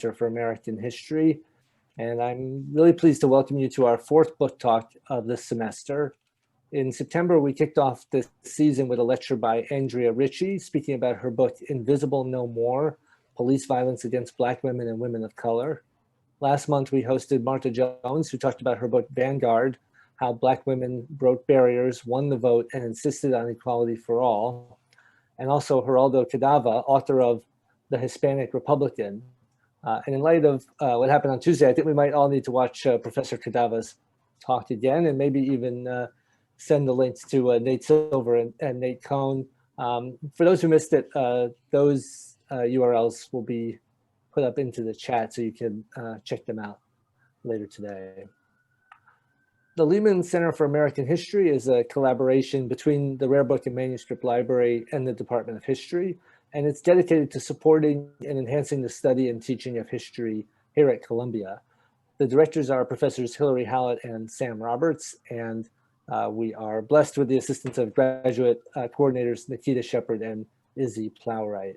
for American History, and I'm really pleased to welcome you to our fourth book talk of this semester. In September, we kicked off this season with a lecture by Andrea Ritchie, speaking about her book, Invisible No More, Police Violence Against Black Women and Women of Color. Last month, we hosted Martha Jones, who talked about her book, Vanguard, How Black Women Broke Barriers, Won the Vote, and Insisted on Equality for All. And also Geraldo Cadava, author of The Hispanic Republican. And in light of what happened on Tuesday, I think we might all need to watch Professor Cadava's talk again, and maybe even send the links to Nate Silver and Nate Cohn. For those who missed it, those URLs will be put up into the chat so you can check them out later today. The Lehman Center for American History is a collaboration between the Rare Book and Manuscript Library and the Department of History, and it's dedicated to supporting and enhancing the study and teaching of history here at Columbia. The directors are Professors Hilary Hallett and Sam Roberts, and we are blessed with the assistance of graduate coordinators Nikita Shepard and Izzy Plowright.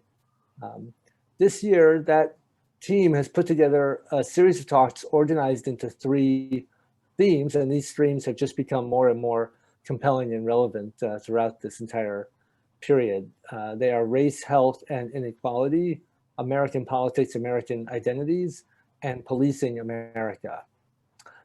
This year, that team has put together a series of talks organized into 3 themes, and these themes have just become more and more compelling and relevant throughout this entire period. They are race, health, and inequality, American politics, American identities, and policing America.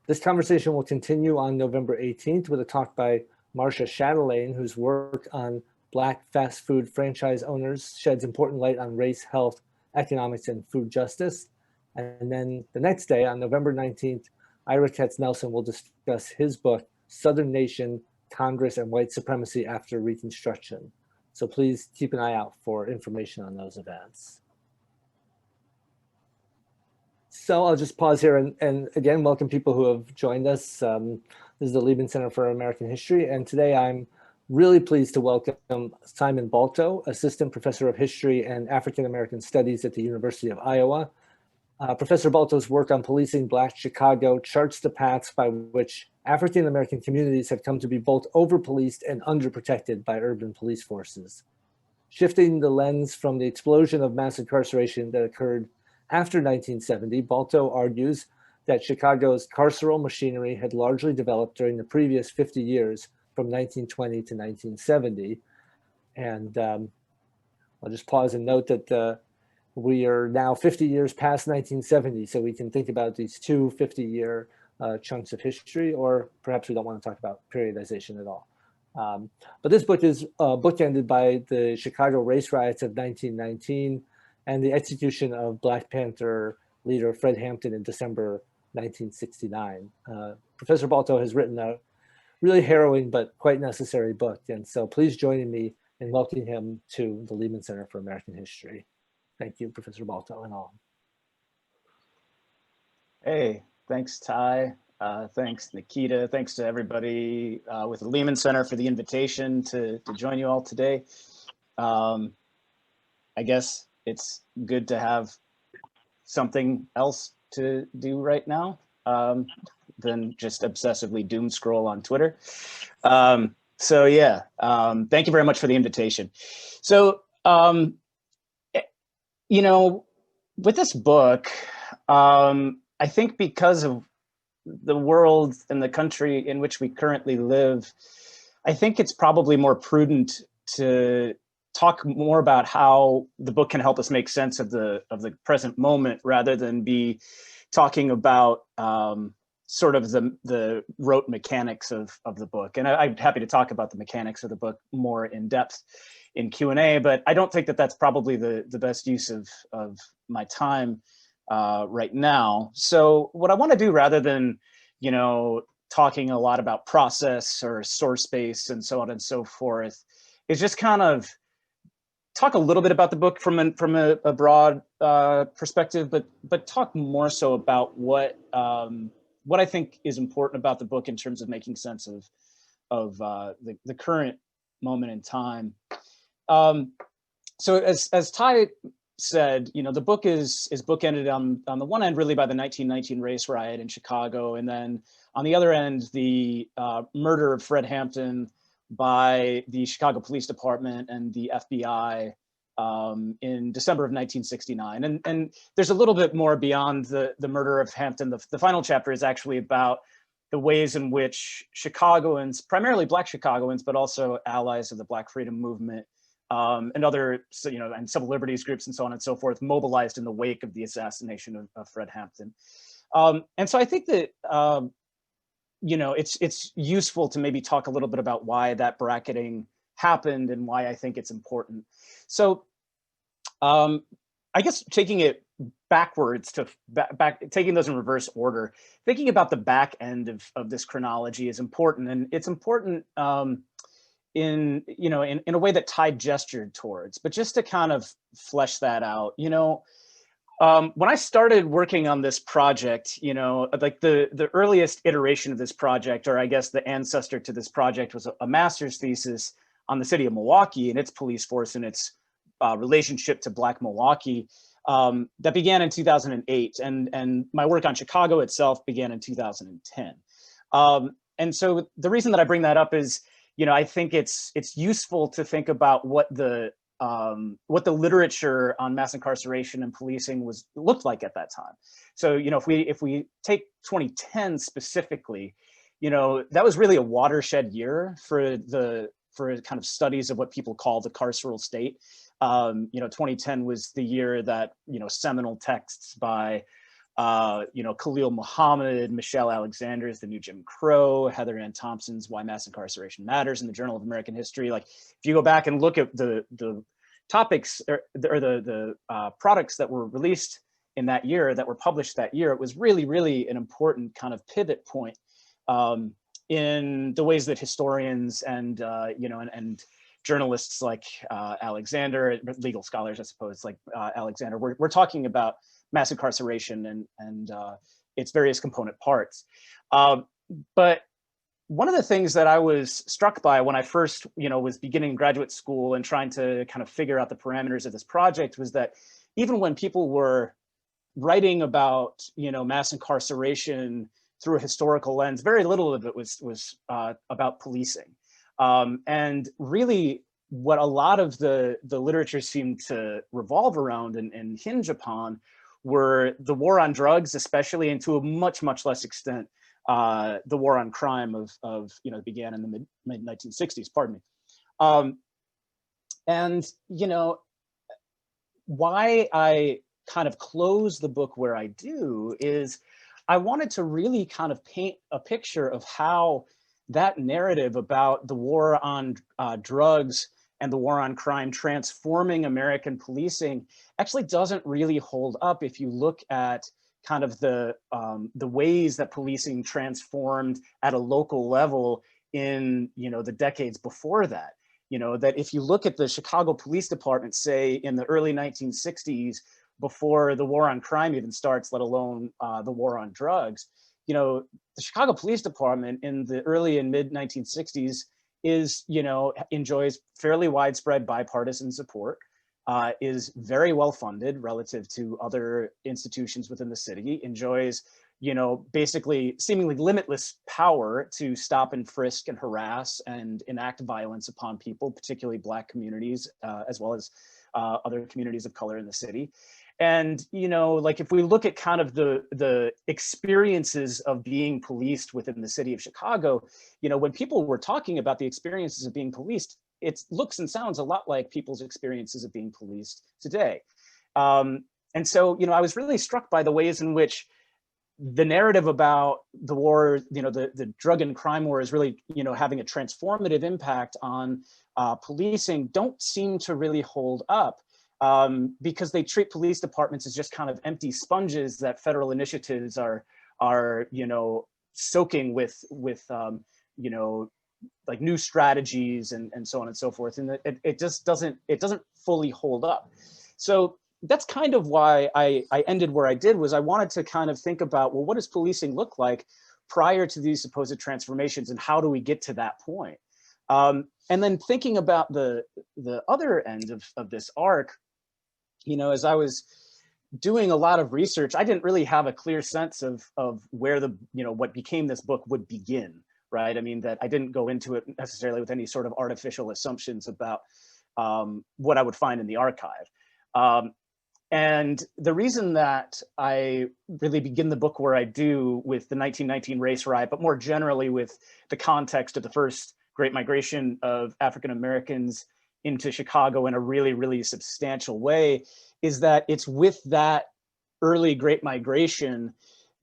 This conversation will continue on November 18th with a talk by Marcia Chatelain, whose work on Black fast food franchise owners sheds important light on race, health, economics, and food justice. And then the next day, on November 19th, Ira Katz-Nelson will discuss his book, Southern Nation, Congress, and White Supremacy After Reconstruction. So please keep an eye out for information on those events. So I'll just pause here and again, welcome people who have joined us. This is the Lehman Center for American History, and today I'm really pleased to welcome Simon Balto, Assistant Professor of History and African American Studies at the University of Iowa. Professor Balto's work on policing Black Chicago charts the paths by which African American communities have come to be both over-policed and underprotected by urban police forces. Shifting the lens from the explosion of mass incarceration that occurred after 1970, Balto argues that Chicago's carceral machinery had largely developed during the previous 50 years from 1920 to 1970. And I'll just pause and note that we are now 50 years past 1970, so we can think about these 2 50-year chunks of history, or perhaps we don't want to talk about periodization at all. But this book is bookended by the Chicago race riots of 1919 and the execution of Black Panther leader Fred Hampton in December 1969. Professor Balto has written a really harrowing but quite necessary book, and so please join me in welcoming him to the Lehman Center for American History. Thank you, Professor Balto and all. Hey, thanks, Ty. Thanks, Nikita. Thanks to everybody with the Lehman Center for the invitation to join you all today. I guess it's good to have something else to do right now than just obsessively doom scroll on Twitter. So yeah, thank you very much for the invitation. So, you know, with this book, I think because of the world and the country in which we currently live, I think it's probably more prudent to talk more about how the book can help us make sense of the present moment, rather than be talking about sort of the rote mechanics of the book. And I'm happy to talk about the mechanics of the book more in depth in Q&A, but I don't think that that's probably the best use of my time right now. So what I want to do, rather than, you know, talking a lot about process or source base and so on and so forth, is just kind of talk a little bit about the book from a broad perspective, but talk more so about what I think is important about the book in terms of making sense of the current moment in time. So as Ty said, you know, the book is bookended on the one end really by the 1919 race riot in Chicago, and then on the other end, the murder of Fred Hampton by the Chicago Police Department and the FBI in December of 1969. And there's a little bit more beyond the murder of Hampton. The final chapter is actually about the ways in which Chicagoans, primarily Black Chicagoans, but also allies of the Black Freedom Movement, and other, and civil liberties groups and so on and so forth, mobilized in the wake of the assassination of Fred Hampton. And so I think that, it's useful to maybe talk a little bit about why that bracketing happened and why I think it's important. So I guess taking it backwards to taking those in reverse order, thinking about the back end of this chronology is important. And it's important in a way that Tide gestured towards, but just to kind of flesh that out, when I started working on this project, like the earliest iteration of this project, or I guess the ancestor to this project, was a master's thesis on the city of Milwaukee and its police force and its relationship to Black Milwaukee, that began in 2008. And my work on Chicago itself began in 2010. And so the reason that I bring that up is, I think it's useful to think about what the literature on mass incarceration and policing looked like at that time. So, if we take 2010 specifically, that was really a watershed year for kind of studies of what people call the carceral state. 2010 was the year that, seminal texts by, Khalil Muhammad, Michelle Alexander's The New Jim Crow, Heather Ann Thompson's Why Mass Incarceration Matters in the Journal of American History. Like, if you go back and look at the topics or the products that were released in that year, that were published that year, it was really, really an important kind of pivot point in the ways that historians and journalists like Alexander, legal scholars, I suppose, like Alexander, we're talking about mass incarceration and its various component parts. But one of the things that I was struck by when I first, was beginning graduate school and trying to kind of figure out the parameters of this project was that even when people were writing about, mass incarceration through a historical lens, very little of it was about policing. And really, what a lot of the literature seemed to revolve around and hinge upon were the war on drugs, especially, and to a much, much less extent, the war on crime began in the mid 1960s, pardon me. And, why I kind of close the book where I do is I wanted to really kind of paint a picture of how that narrative about the war on drugs and the war on crime transforming American policing actually doesn't really hold up if you look at kind of the ways that policing transformed at a local level in the decades before that. That if you look at the Chicago Police Department, say in the early 1960s, before the war on crime even starts, let alone the war on drugs, the Chicago Police Department in the early and mid 1960s enjoys fairly widespread bipartisan support, is very well funded relative to other institutions within the city, enjoys, basically seemingly limitless power to stop and frisk and harass and enact violence upon people, particularly Black communities, as well as other communities of color in the city. And, like if we look at kind of the experiences of being policed within the city of Chicago, when people were talking about the experiences of being policed, it looks and sounds a lot like people's experiences of being policed today. And so, I was really struck by the ways in which the narrative about the war, the drug and crime war is really, having a transformative impact on policing don't seem to really hold up. Because they treat police departments as just kind of empty sponges that federal initiatives are soaking with like new strategies and so on and so forth, and it just doesn't fully hold up. So that's kind of why I ended where I did, was I wanted to kind of think about, well, what does policing look like prior to these supposed transformations, and how do we get to that point? And then thinking about the other end of this arc, as I was doing a lot of research, I didn't really have a clear sense of where what became this book would begin, right? I mean, that I didn't go into it necessarily with any sort of artificial assumptions about what I would find in the archive. And the reason that I really begin the book where I do with the 1919 race riot, but more generally with the context of the first Great Migration of African Americans into Chicago in a really, really substantial way, is that it's with that early Great Migration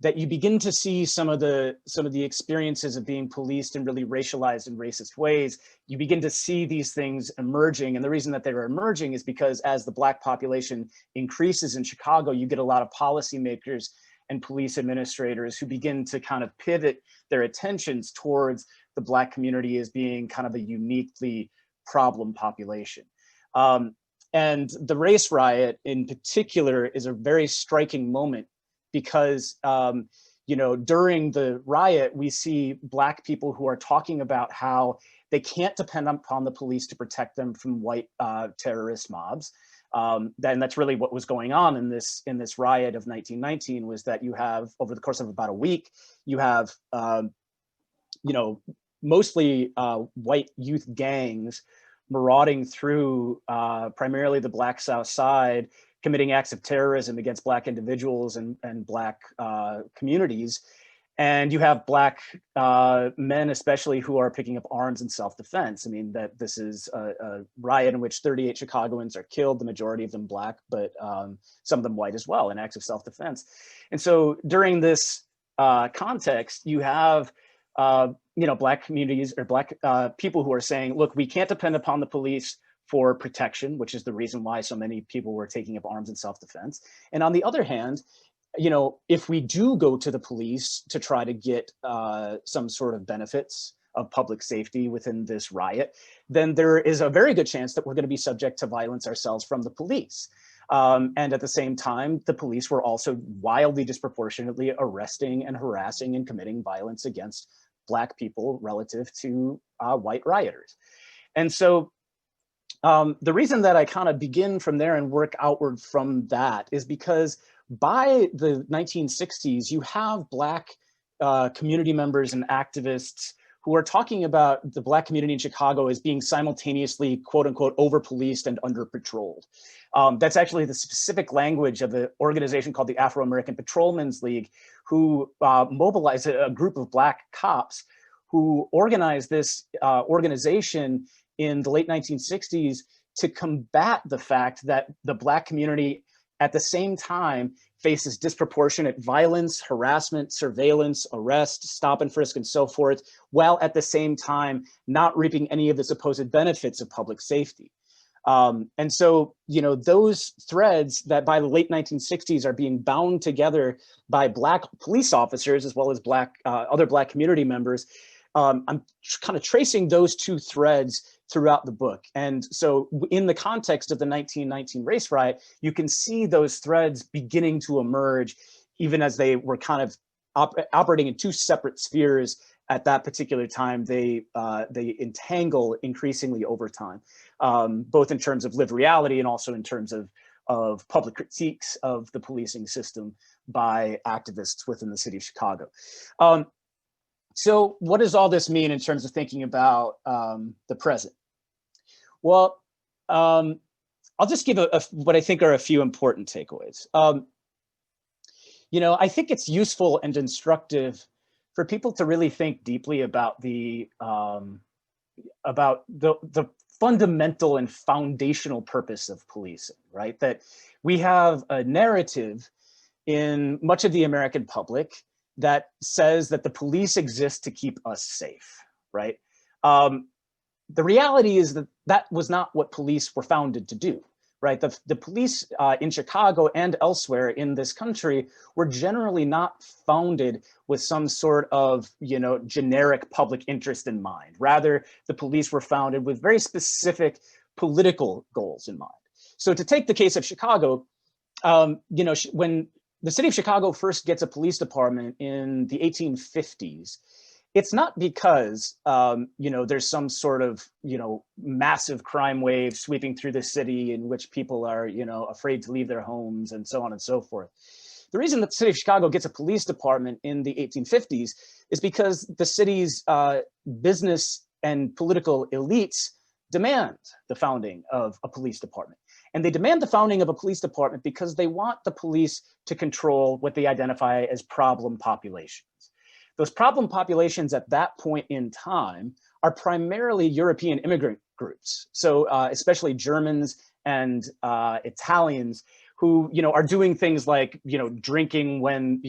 that you begin to see some of the experiences of being policed in really racialized and racist ways. You begin to see these things emerging. And the reason that they're emerging is because as the Black population increases in Chicago, you get a lot of policymakers and police administrators who begin to kind of pivot their attentions towards the Black community as being kind of a uniquely problem population. And the race riot in particular is a very striking moment because, you know, during the riot, we see Black people who are talking about how they can't depend upon the police to protect them from white terrorist mobs. And that's really what was going on in this riot of 1919, was that you have, over the course of about a week, you have, you know, mostly white youth gangs marauding through primarily the Black South Side, committing acts of terrorism against Black individuals and Black communities. And you have Black men, especially, who are picking up arms in self-defense. I mean, that this is a riot in which 38 Chicagoans are killed, the majority of them Black, but some of them white as well, in acts of self-defense. And so during this context, you have you know, Black communities or Black people who are saying, look, we can't depend upon the police for protection, which is the reason why so many people were taking up arms in self-defense. And on the other hand, you know, if we do go to the police to try to get some sort of benefits of public safety within this riot, then there is a very good chance that we're going to be subject to violence ourselves from the police. And at the same time, the police were also wildly disproportionately arresting and harassing and committing violence against Black people relative to white rioters. And so the reason that I kind of begin from there and work outward from that is because by the 1960s, you have Black community members and activists who are talking about the Black community in Chicago as being simultaneously, quote unquote, over-policed and under-patrolled. That's actually the specific language of the organization called the Afro-American Patrolmen's League, who mobilized a group of Black cops who organized this organization in the late 1960s to combat the fact that the Black community at the same time faces disproportionate violence, harassment, surveillance, arrest, stop and frisk, and so forth, while at the same time not reaping any of the supposed benefits of public safety. And so, you know, those threads that by the late 1960s are being bound together by Black police officers as well as other Black community members, I'm kind of tracing those two threads throughout the book. And so in the context of the 1919 race riot, you can see those threads beginning to emerge, even as they were kind of operating in two separate spheres at that particular time. They entangle increasingly over time, both in terms of lived reality and also in terms of public critiques of the policing system by activists within the city of Chicago. So what does all this mean in terms of thinking about the present? Well, I'll just give what I think are a few important takeaways. You know, I think it's useful and instructive for people to really think deeply about the fundamental and foundational purpose of policing, right? That we have a narrative in much of the American public that says that the police exist to keep us safe, right? The reality is that that was not what police were founded to do, right? The police in Chicago and elsewhere in this country were generally not founded with some sort of, you know, generic public interest in mind. Rather, the police were founded with very specific political goals in mind. So to take the case of Chicago, you know, when the city of Chicago first gets a police department in the 1850s, it's not because, you know, there's some sort of, you know, massive crime wave sweeping through the city in which people are, you know, afraid to leave their homes and so on and so forth. The reason that the city of Chicago gets a police department in the 1850s is because the city's business and political elites demand the founding of a police department. And they demand the founding of a police department because they want the police to control what they identify as problem populations. Those problem populations at that point in time are primarily European immigrant groups. So especially Germans and Italians who, are doing things like, drinking when,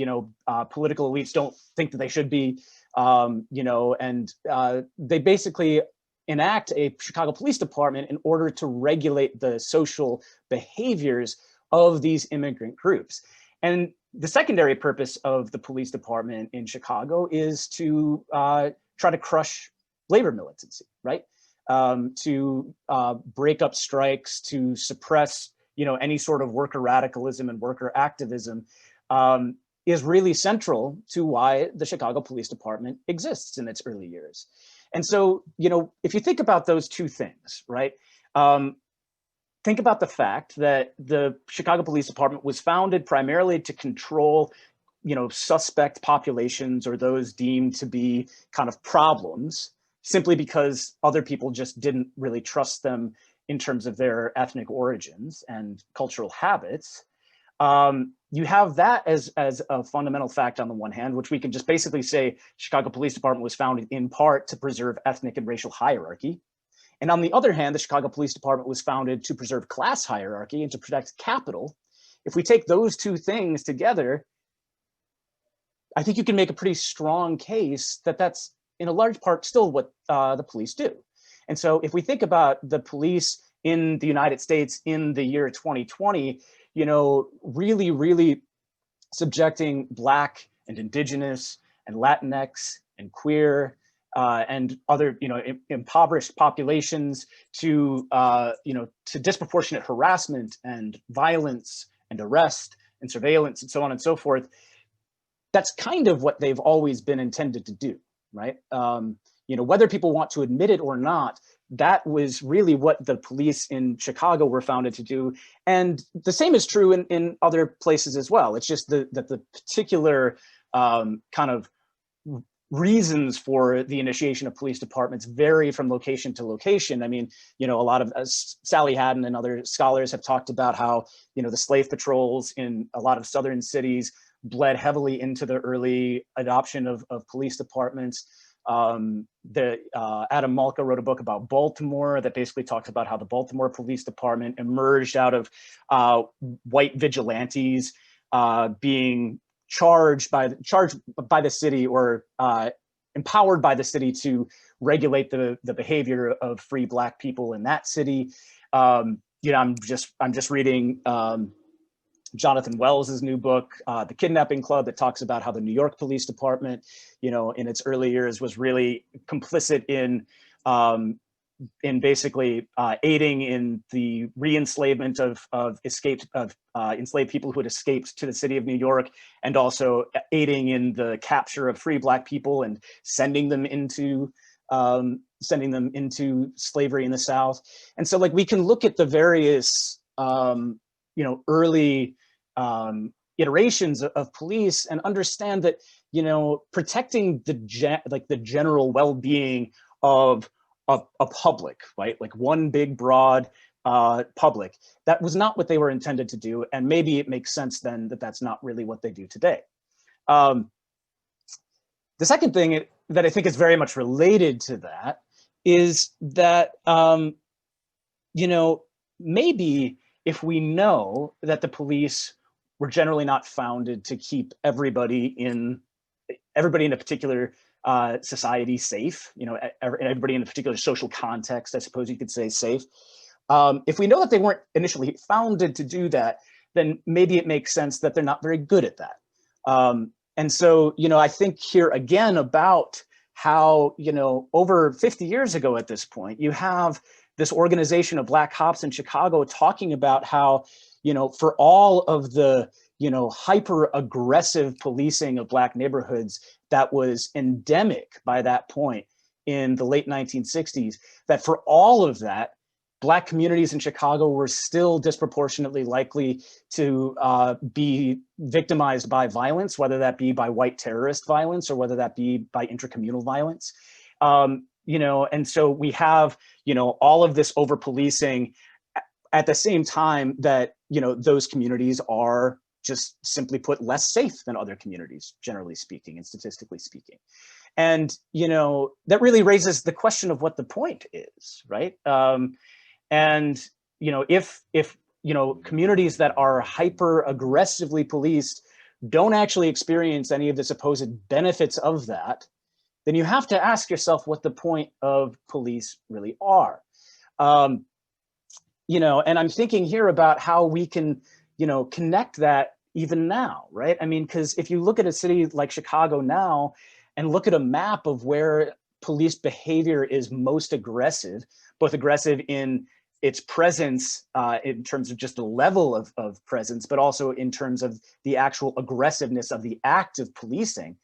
political elites don't think that they should be, and they basically enact a Chicago Police Department in order to regulate the social behaviors of these immigrant groups. And the secondary purpose of the police department in Chicago is to try to crush labor militancy, right? To break up strikes, to suppress, any sort of worker radicalism and worker activism, is really central to why the Chicago Police Department exists in its early years. And so, if you think about those two things, right? Think about the fact that the Chicago Police Department was founded primarily to control, suspect populations or those deemed to be kind of problems, simply because other people just didn't really trust them in terms of their ethnic origins and cultural habits. You have that as a fundamental fact on the one hand, which we can just basically say Chicago Police Department was founded in part to preserve ethnic and racial hierarchy. And on the other hand, the Chicago Police Department was founded to preserve class hierarchy and to protect capital. If we take those two things together, I think you can make a pretty strong case that that's in a large part still what the police do. And so if we think about the police in the United States in the year 2020, really, really subjecting Black and Indigenous and Latinx and queer and other, impoverished populations to, to disproportionate harassment and violence and arrest and surveillance and so on and so forth. That's kind of what they've always been intended to do, right? Whether people want to admit it or not, that was really what the police in Chicago were founded to do. And the same is true in other places as well. It's just that the particular kind of reasons for the initiation of police departments vary from location to location. I mean, a lot of Sally Haddon and other scholars have talked about how, the slave patrols in a lot of southern cities bled heavily into the early adoption of police departments. Adam Malka wrote a book about Baltimore that basically talks about how the Baltimore Police Department emerged out of white vigilantes being charged by the city or empowered by the city to regulate the behavior of free Black people in that city. I'm just reading Jonathan Wells' new book, The Kidnapping Club, that talks about how the New York Police Department, in its early years was really complicit in basically aiding in the re-enslavement of enslaved people who had escaped to the city of New York, and also aiding in the capture of free Black people and sending them into slavery in the South. And so, we can look at the various early iterations of police and understand that, protecting the general well-being of a public, right? Like one big, broad public, that was not what they were intended to do. And maybe it makes sense then that that's not really what they do today. The second thing that I think is very much related to that is that, maybe if we know that the police were generally not founded to keep everybody in a particular society safe, everybody in a particular social context, I suppose you could say, safe. If we know that they weren't initially founded to do that, then maybe it makes sense that they're not very good at that. And so, I think here again about how, over 50 years ago at this point, you have this organization of Black cops in Chicago talking about how, for all of the, hyper aggressive policing of Black neighborhoods that was endemic by that point in the late 1960s, that for all of that, Black communities in Chicago were still disproportionately likely to be victimized by violence, whether that be by white terrorist violence or whether that be by intracommunal violence. and so we have, all of this over policing at the same time that, those communities are just simply put less safe than other communities, generally speaking and statistically speaking. And, that really raises the question of what the point is, right? And, if communities that are hyper aggressively policed don't actually experience any of the supposed benefits of that, then you have to ask yourself what the point of police really are. And I'm thinking here about how we can, connect that even now, right? I mean, because if you look at a city like Chicago now and look at a map of where police behavior is most aggressive, both aggressive in its presence in terms of just the level of presence, but also in terms of the actual aggressiveness of the act of policing.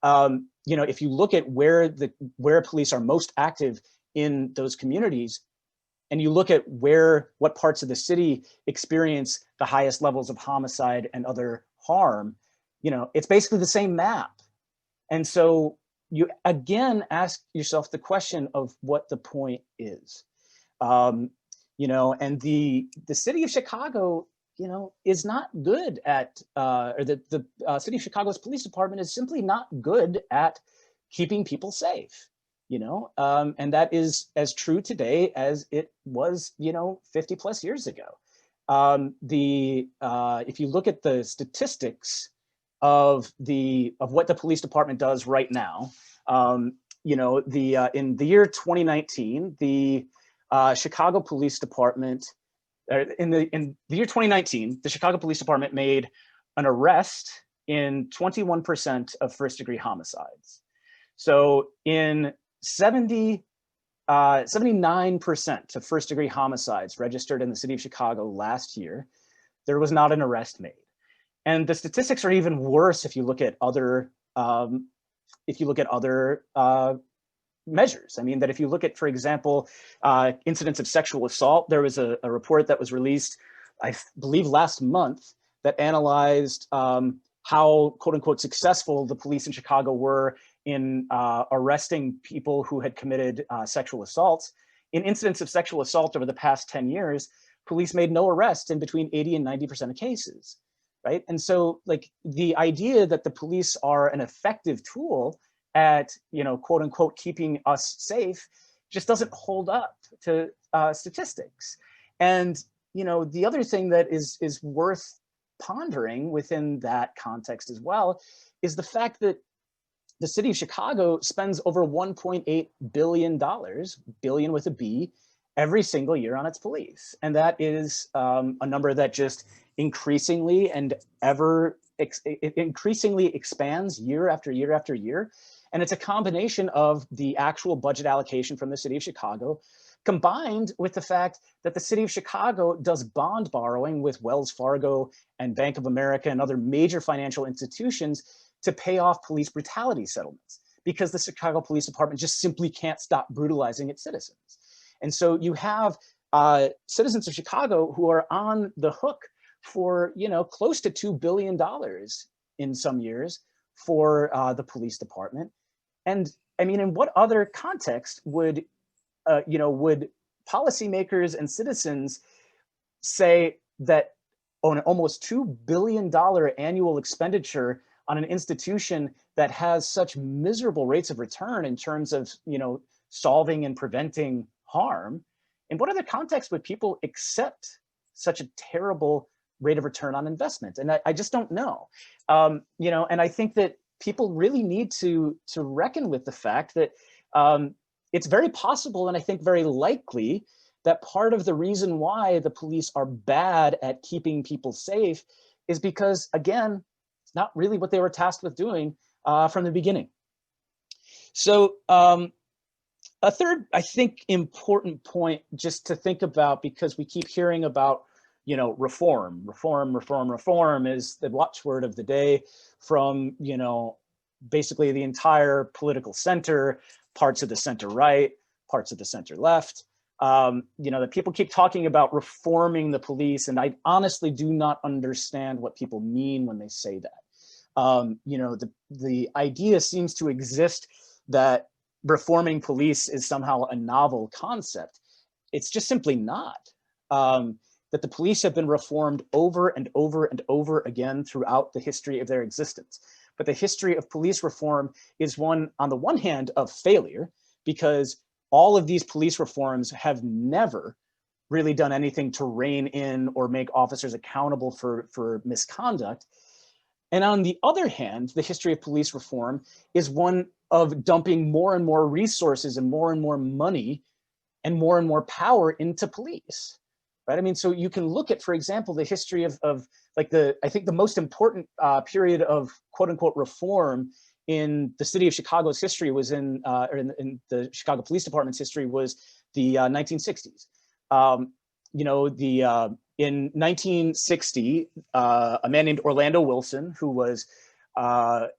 If you look at where police are most active in those communities, and you look at what parts of the city experience the highest levels of homicide and other harm, it's basically the same map. And so you again ask yourself the question of what the point is. And the city of Chicago, is not good at, or the city of Chicago's police department is simply not good at keeping people safe. And that is as true today as it was, 50 plus years ago. If you look at the statistics of what the police department does right now, in the year 2019, the Chicago Police Department, in the year 2019, the Chicago Police Department made an arrest in 21% of first degree homicides. So in 79% of first degree homicides registered in the city of Chicago last year, there was not an arrest made. And the statistics are even worse if you look at other measures. I mean, that if you look at, for example, incidents of sexual assault, there was a report that was released, I believe last month, that analyzed how quote unquote successful the police in Chicago were in arresting people who had committed sexual assaults. In incidents of sexual assault over the past 10 years, police made no arrests in between 80 and 90% of cases, right? And so like the idea that the police are an effective tool at, quote unquote, keeping us safe just doesn't hold up to statistics. And, the other thing that is worth pondering within that context as well is the fact that the city of Chicago spends over $1.8 billion, billion with a B, every single year on its police. And that is a number that just increasingly expands year after year after year. And it's a combination of the actual budget allocation from the city of Chicago, combined with the fact that the city of Chicago does bond borrowing with Wells Fargo and Bank of America and other major financial institutions to pay off police brutality settlements, because the Chicago Police Department just simply can't stop brutalizing its citizens. And so you have citizens of Chicago who are on the hook for, close to $2 billion in some years for the police department. And I mean, in what other context would policymakers and citizens say that on an almost $2 billion annual expenditure on an institution that has such miserable rates of return in terms of, solving and preventing harm, in what other context would people accept such a terrible rate of return on investment? And I just don't know. And I think that people really need to reckon with the fact that it's very possible, and I think very likely, that part of the reason why the police are bad at keeping people safe is because, again, it's not really what they were tasked with doing from the beginning. So a third, I think, important point just to think about, because we keep hearing about, reform is the watchword of the day from, basically the entire political center, parts of the center right, parts of the center left. That people keep talking about reforming the police, and I honestly do not understand what people mean when they say that. The idea seems to exist that reforming police is somehow a novel concept. It's just simply not. That the police have been reformed over and over and over again throughout the history of their existence. But the history of police reform is one, on the one hand, of failure, because all of these police reforms have never really done anything to rein in or make officers accountable for misconduct. And on the other hand, the history of police reform is one of dumping more and more resources and more money and more power into police, right? I mean, so you can look at, for example, the history of like I think the most important period of quote unquote reform in the city of Chicago's history was in the Chicago Police Department's history was the 1960s. You know, in 1960, a man named Orlando Wilson, who was the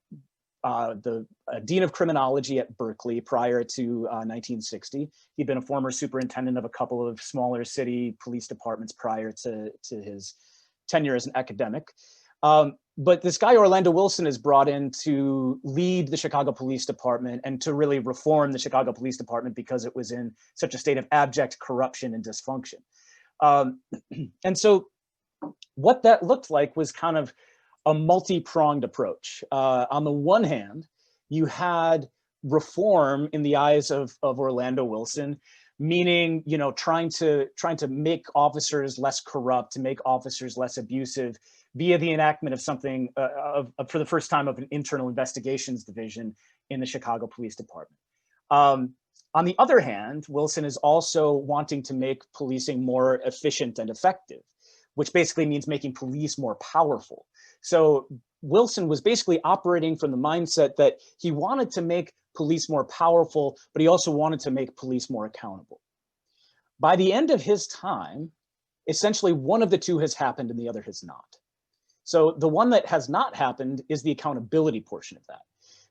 dean of criminology at Berkeley prior to 1960. He'd been a former superintendent of a couple of smaller city police departments prior to his tenure as an academic. But this guy, Orlando Wilson, is brought in to lead the Chicago Police Department and to really reform the Chicago Police Department because it was in such a state of abject corruption and dysfunction. And so what that looked like was kind of a multi-pronged approach. On the one hand, you had reform in the eyes of Orlando Wilson, meaning, you know, trying to make officers less corrupt, to make officers less abusive via the enactment of something for the first time of an internal investigations division in the Chicago Police Department. On the other hand, Wilson is also wanting to make policing more efficient and effective, which basically means making police more powerful. So Wilson was basically operating from the mindset that he wanted to make police more powerful, but he also wanted to make police more accountable. By the end of his time, essentially one of the two has happened and the other has not. So the one that has not happened is the accountability portion of that.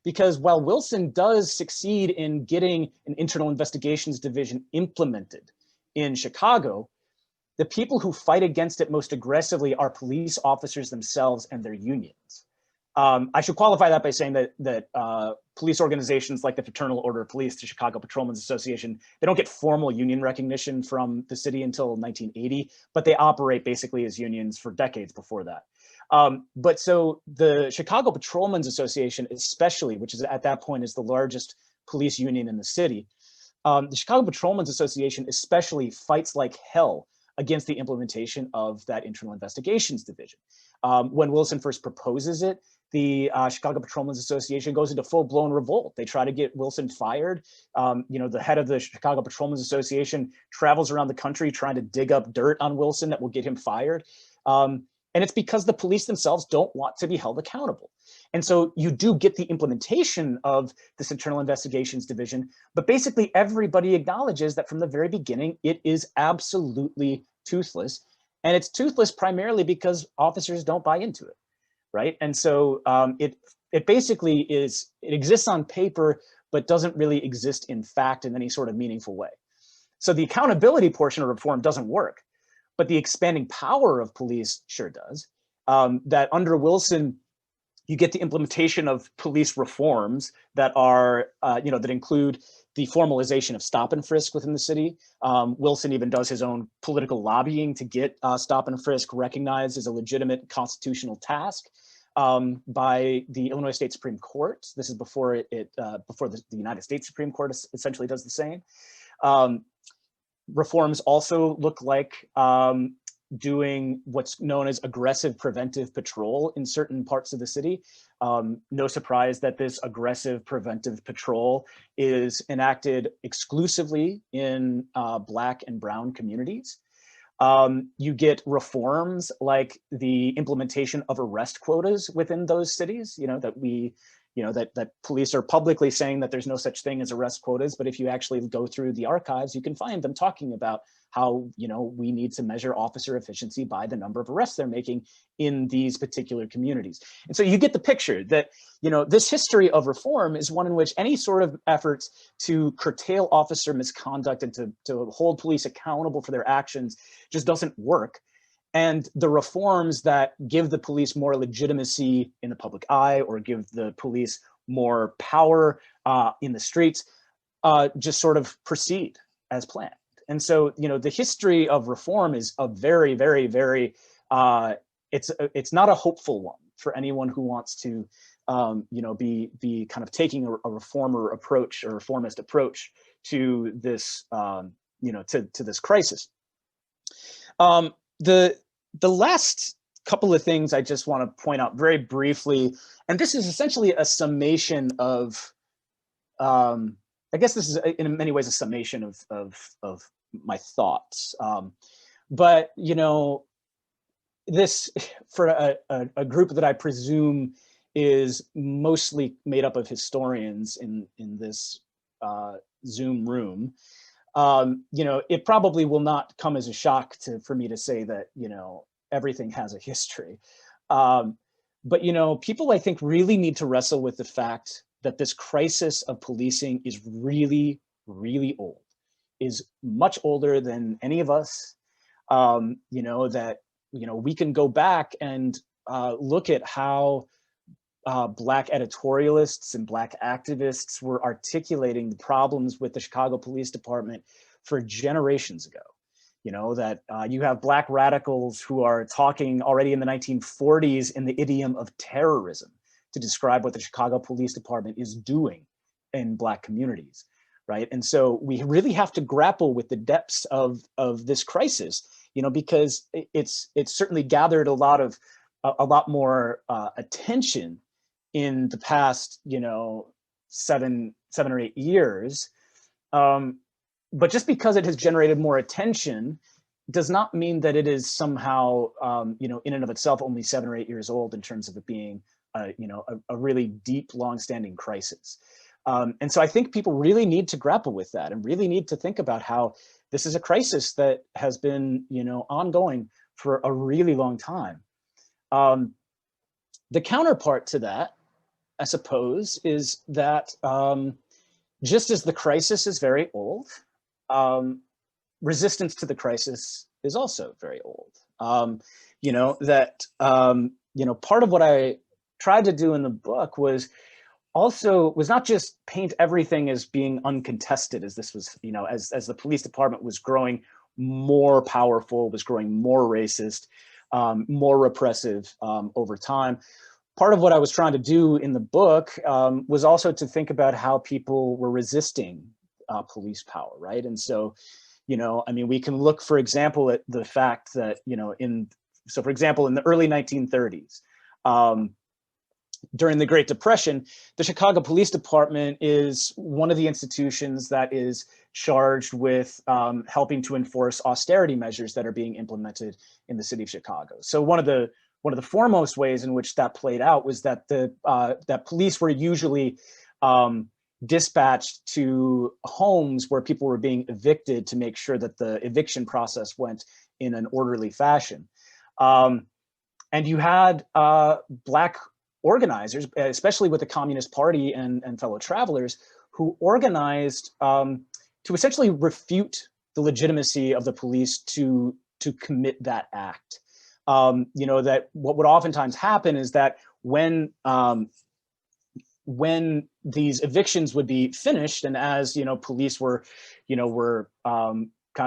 Because while Wilson does succeed in getting an internal investigations division implemented in Chicago, the people who fight against it most aggressively are police officers themselves and their unions. I should qualify that by saying that police organizations like the Fraternal Order of Police, the Chicago Patrolmen's Association, they don't get formal union recognition from the city until 1980, but they operate basically as unions for decades before that. But so the Chicago Patrolmen's Association, especially, which is at that point is the largest police union in the city, the Chicago Patrolmen's Association especially fights like hell against the implementation of that internal investigations division. When Wilson first proposes it, the Chicago Patrolmen's Association goes into full-blown revolt. They try to get Wilson fired. You know, the head of the Chicago Patrolmen's Association travels around the country trying to dig up dirt on Wilson that will get him fired. And it's because the police themselves don't want to be held accountable. And so you do get the implementation of this internal investigations division, but basically everybody acknowledges that from the very beginning, it is absolutely toothless. And it's toothless primarily because officers don't buy into it, right? And so it basically it exists on paper, but doesn't really exist in fact in any sort of meaningful way. So the accountability portion of reform doesn't work. But the expanding power of police sure does. That under Wilson, you get the implementation of police reforms that are, that include the formalization of stop and frisk within the city. Wilson even does his own political lobbying to get stop and frisk recognized as a legitimate constitutional task by the Illinois State Supreme Court. This is before the United States Supreme Court essentially does the same. Reforms also look like doing what's known as aggressive preventive patrol in certain parts of the city. No surprise that this aggressive preventive patrol is enacted exclusively in Black and Brown communities. You get reforms like the implementation of arrest quotas within those cities, that police are publicly saying that there's no such thing as arrest quotas, but if you actually go through the archives, you can find them talking about how, we need to measure officer efficiency by the number of arrests they're making in these particular communities. And so you get the picture that, this history of reform is one in which any sort of efforts to curtail officer misconduct and to hold police accountable for their actions just doesn't work. And the reforms that give the police more legitimacy in the public eye or give the police more power in the streets, just sort of proceed as planned. And so, you know, the history of reform is a very, very, very, it's not a hopeful one for anyone who wants to, you know, be kind of taking a reformer approach or reformist approach to this, you know, to this crisis. The last couple of things I just want to point out very briefly, and this is essentially a summation of, I guess this is in many ways a summation of my thoughts. But, you know, this, for a group that I presume is mostly made up of historians in this Zoom room, you know, it probably will not come as a shock for me to say that, you know, everything has a history. But, you know, people, I think, really need to wrestle with the fact that this crisis of policing is really, really old, is much older than any of us. You know, that, you know, we can go back and look at how Black editorialists and Black activists were articulating the problems with the Chicago Police Department for generations ago. You know, that you have Black radicals who are talking already in the 1940s in the idiom of terrorism to describe what the Chicago Police Department is doing in Black communities, right? And so we really have to grapple with the depths of this crisis, you know, because it's certainly gathered a lot more attention in the past, you know, seven or 8 years. But just because it has generated more attention does not mean that it is somehow, you know, in and of itself only 7 or 8 years old in terms of it being, you know, a really deep, long-standing crisis. And so I think people really need to grapple with that and really need to think about how this is a crisis that has been, you know, ongoing for a really long time. The counterpart to that, I suppose, is that just as the crisis is very old, resistance to the crisis is also very old. You know, that, you know, part of what I tried to do in the book was not just paint everything as being uncontested, as this was, you know, as the police department was growing more powerful, was growing more racist, more repressive over time. Part of what I was trying to do in the book was also to think about how people were resisting police power, right? And so, you know, I mean, we can look, for example, at the fact that, you know, for example, in the early 1930s, during the Great Depression, the Chicago Police Department is one of the institutions that is charged with helping to enforce austerity measures that are being implemented in the city of Chicago. So one of the foremost ways in which that played out was that that police were usually dispatched to homes where people were being evicted to make sure that the eviction process went in an orderly fashion. And you had Black organizers, especially with the Communist Party and fellow travelers, who organized to essentially refute the legitimacy of the police to commit that act. You know, that what would oftentimes happen is that when these evictions would be finished, and as, you know, police were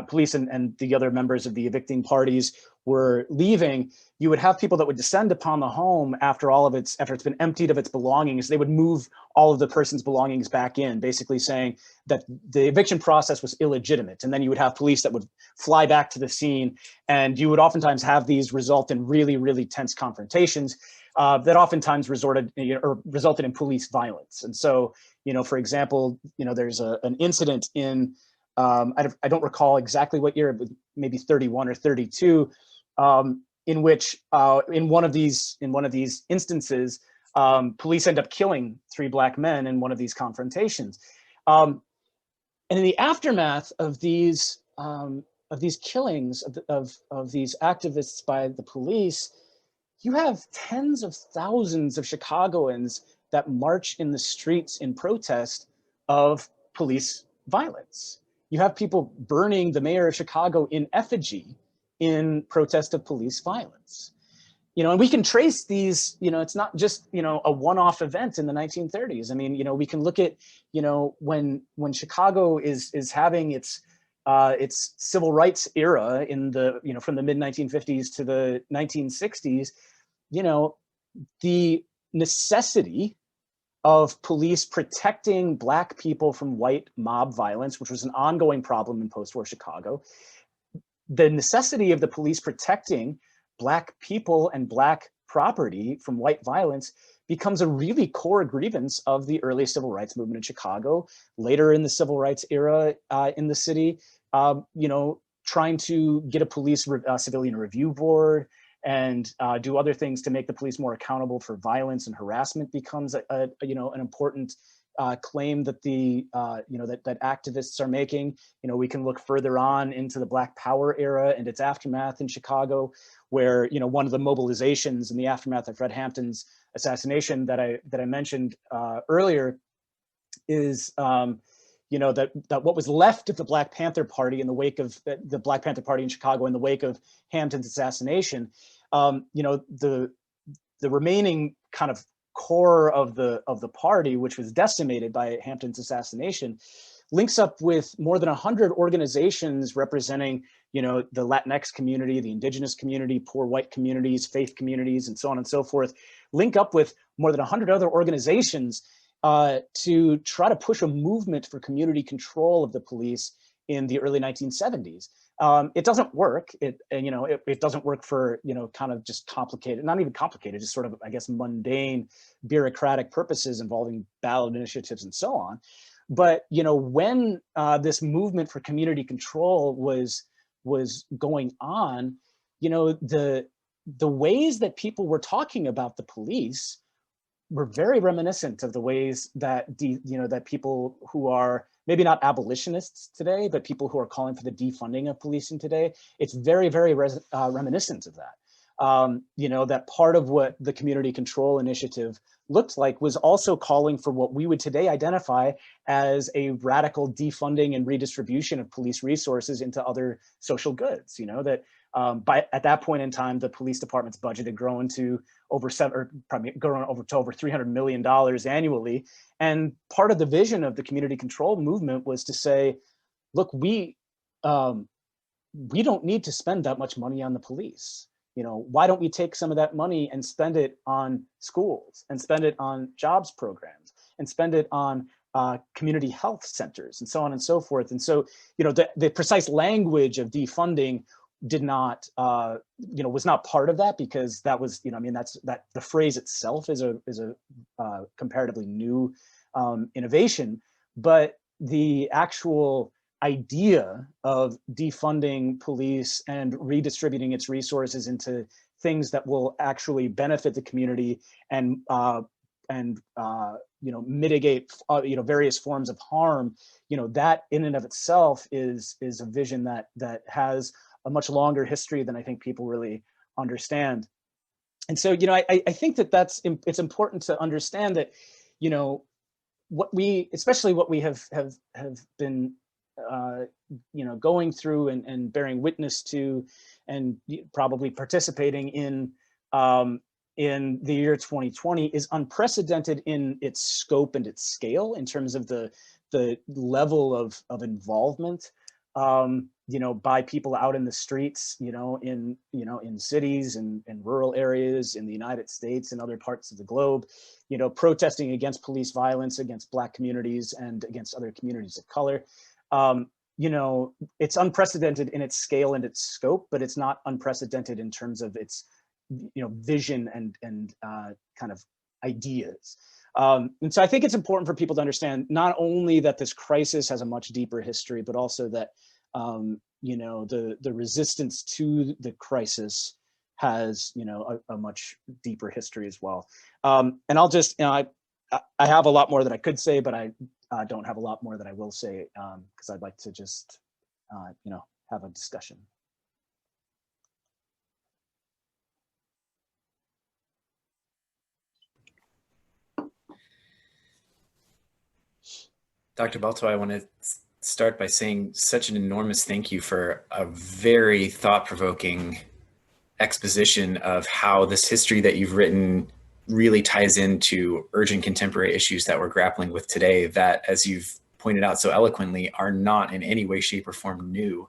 police and the other members of the evicting parties were leaving, you would have people that would descend upon the home after it's been emptied of its belongings. They would move all of the person's belongings back in, basically saying that the eviction process was illegitimate. And then you would have police that would fly back to the scene, and you would oftentimes have these result in really, really tense confrontations that oftentimes resulted in police violence. And so, you know, for example, you know, there's an incident in I don't recall exactly what year, but maybe 31 or 32, in which in one of these instances, police end up killing 3 Black men in one of these confrontations. And in the aftermath of these killings of these activists by the police, you have tens of thousands of Chicagoans that march in the streets in protest of police violence. You have people burning the mayor of Chicago in effigy in protest of police violence. and we can trace these, it's not just, a one-off event in the 1930s. I mean, we can look at, when Chicago is having its civil rights era in the, from the mid 1950s to the 1960s, the necessity of police protecting Black people from white mob violence, which was an ongoing problem in post-war Chicago, the necessity of the police protecting Black people and Black property from white violence becomes a really core grievance of the early civil rights movement in Chicago. Later in the civil rights era in the city, trying to get a police civilian review board and do other things to make the police more accountable for violence and harassment becomes an important claim that that activists are making. We can look further on into the Black Power era and its aftermath in Chicago, where one of the mobilizations in the aftermath of Fred Hampton's assassination that I mentioned earlier is that what was left of the Black Panther Party in the wake of the Black Panther Party in Chicago in the wake of Hampton's assassination, the remaining kind of core of the party, which was decimated by Hampton's assassination, links up with more than 100 organizations representing, the Latinx community, the indigenous community, poor white communities, faith communities, and so on and so forth, link up with more than 100 other organizations to try to push a movement for community control of the police in the early 1970s. It doesn't work. It doesn't work for, kind of just complicated, not even complicated, just sort of, I guess, mundane bureaucratic purposes involving ballot initiatives and so on. But, when this movement for community control was going on, the ways that people were talking about the police were very reminiscent of the ways that that people who are maybe not abolitionists today, but people who are calling for the defunding of policing today, it's very, very reminiscent of that. That part of what the community control initiative looked like was also calling for what we would today identify as a radical defunding and redistribution of police resources into other social goods. At that point in time, the police department's budget had grown to over $300 million annually. And part of the vision of the community control movement was to say, look, we don't need to spend that much money on the police. Why don't we take some of that money and spend it on schools and spend it on jobs programs and spend it on community health centers and so on and so forth. And so, the precise language of defunding did not, was not part of that, because that was, that the phrase itself is a comparatively new innovation, but the actual idea of defunding police and redistributing its resources into things that will actually benefit the community and mitigate various forms of harm, that in and of itself is a vision that has a much longer history than I think people really understand. And so, I think that it's important to understand that, especially what we have been, going through and bearing witness to, and probably participating in the year 2020 is unprecedented in its scope and its scale in terms of the level of involvement, by people out in the streets, in cities and rural areas in the United States and other parts of the globe, protesting against police violence against Black communities and against other communities of color. It's unprecedented in its scale and its scope, but it's not unprecedented in terms of its, vision and kind of ideas. And so I think it's important for people to understand not only that this crisis has a much deeper history, but also that, the resistance to the crisis has, a much deeper history as well. And I'll just, I have a lot more that I could say, but I don't have a lot more that I will say, because I'd like to just, have a discussion. Dr. Balto, I want to start by saying such an enormous thank you for a very thought-provoking exposition of how this history that you've written really ties into urgent contemporary issues that we're grappling with today that, as you've pointed out so eloquently, are not in any way, shape, or form new.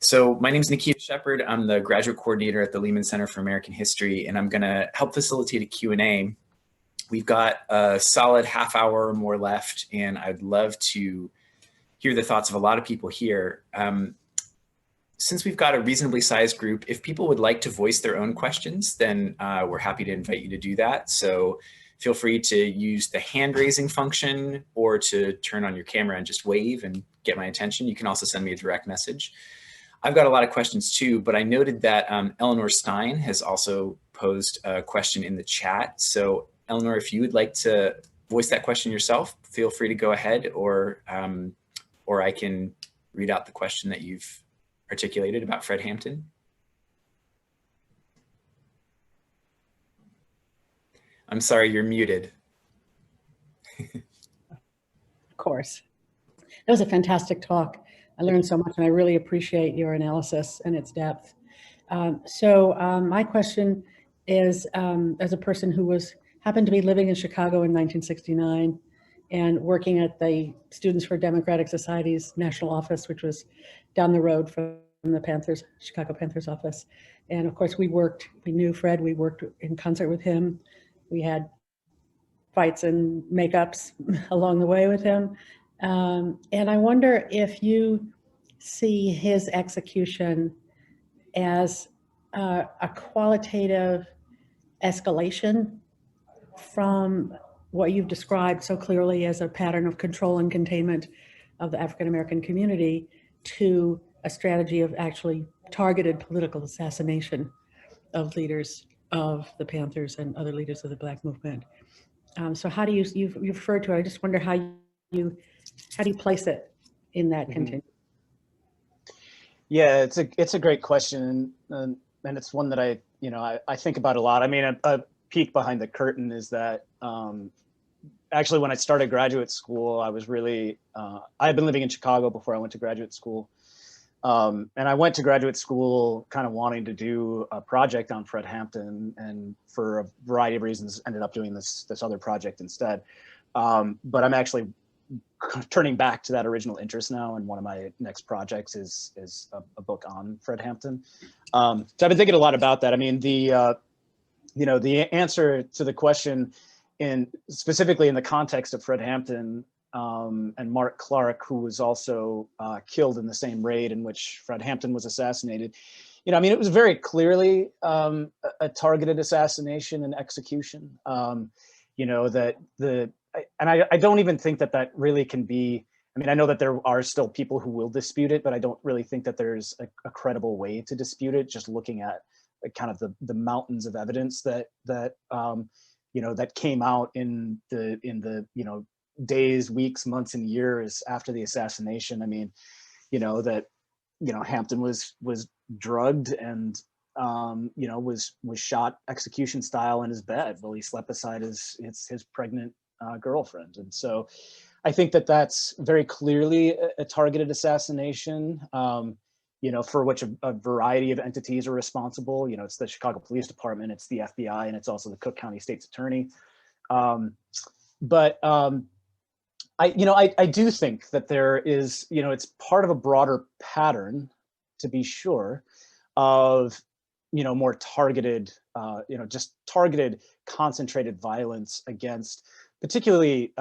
So my name is Nikita Shepard. I'm the graduate coordinator at the Lehman Center for American History, and I'm going to help facilitate a Q&A. We've got a solid half hour or more left, and I'd love to hear the thoughts of a lot of people here. Since we've got a reasonably sized group, if people would like to voice their own questions, then we're happy to invite you to do that. So feel free to use the hand raising function or to turn on your camera and just wave and get my attention. You can also send me a direct message. I've got a lot of questions too, but I noted that Eleanor Stein has also posed a question in the chat. So Eleanor, if you would like to voice that question yourself, feel free to go ahead, or I can read out the question that you've articulated about Fred Hampton. I'm sorry, you're muted. Of course. That was a fantastic talk. I learned so much, and I really appreciate your analysis and its depth. My question is, as a person who happened to be living in Chicago in 1969 and working at the Students for Democratic Society's national office, which was down the road from the Chicago Panthers office. And of course, we knew Fred, we worked in concert with him. We had fights and makeups along the way with him. And I wonder if you see his execution as a qualitative escalation from what you've described so clearly as a pattern of control and containment of the African-American community to a strategy of actually targeted political assassination of leaders of the Panthers and other leaders of the Black movement. So how do you've referred to it, I just wonder how do you place it in that continuum? Yeah, it's a great question, and it's one that I think about a lot. I mean, a peek behind the curtain is that actually when I started graduate school, I was really I had been living in Chicago before I went to graduate school, and I went to graduate school kind of wanting to do a project on Fred Hampton, and for a variety of reasons ended up doing this other project instead. But I'm actually turning back to that original interest now, and one of my next projects is a book on Fred Hampton. So I've been thinking a lot about that. I mean, the answer to the question, specifically in the context of Fred Hampton and Mark Clark, who was also killed in the same raid in which Fred Hampton was assassinated. I mean, it was very clearly a targeted assassination and execution. I don't even think that really can be, I mean, I know that there are still people who will dispute it, but I don't really think that there's a credible way to dispute it, just looking at kind of the mountains of evidence that came out in the days, weeks, months, and years after the assassination. I mean, Hampton was drugged and was shot execution style in his bed while he slept beside his pregnant girlfriend. And so I think that that's very clearly a targeted assassination, for which a variety of entities are responsible. It's the Chicago Police Department, it's the FBI, and it's also the Cook County State's Attorney. I do think that there is, it's part of a broader pattern, to be sure, of more targeted, just targeted, concentrated violence against, particularly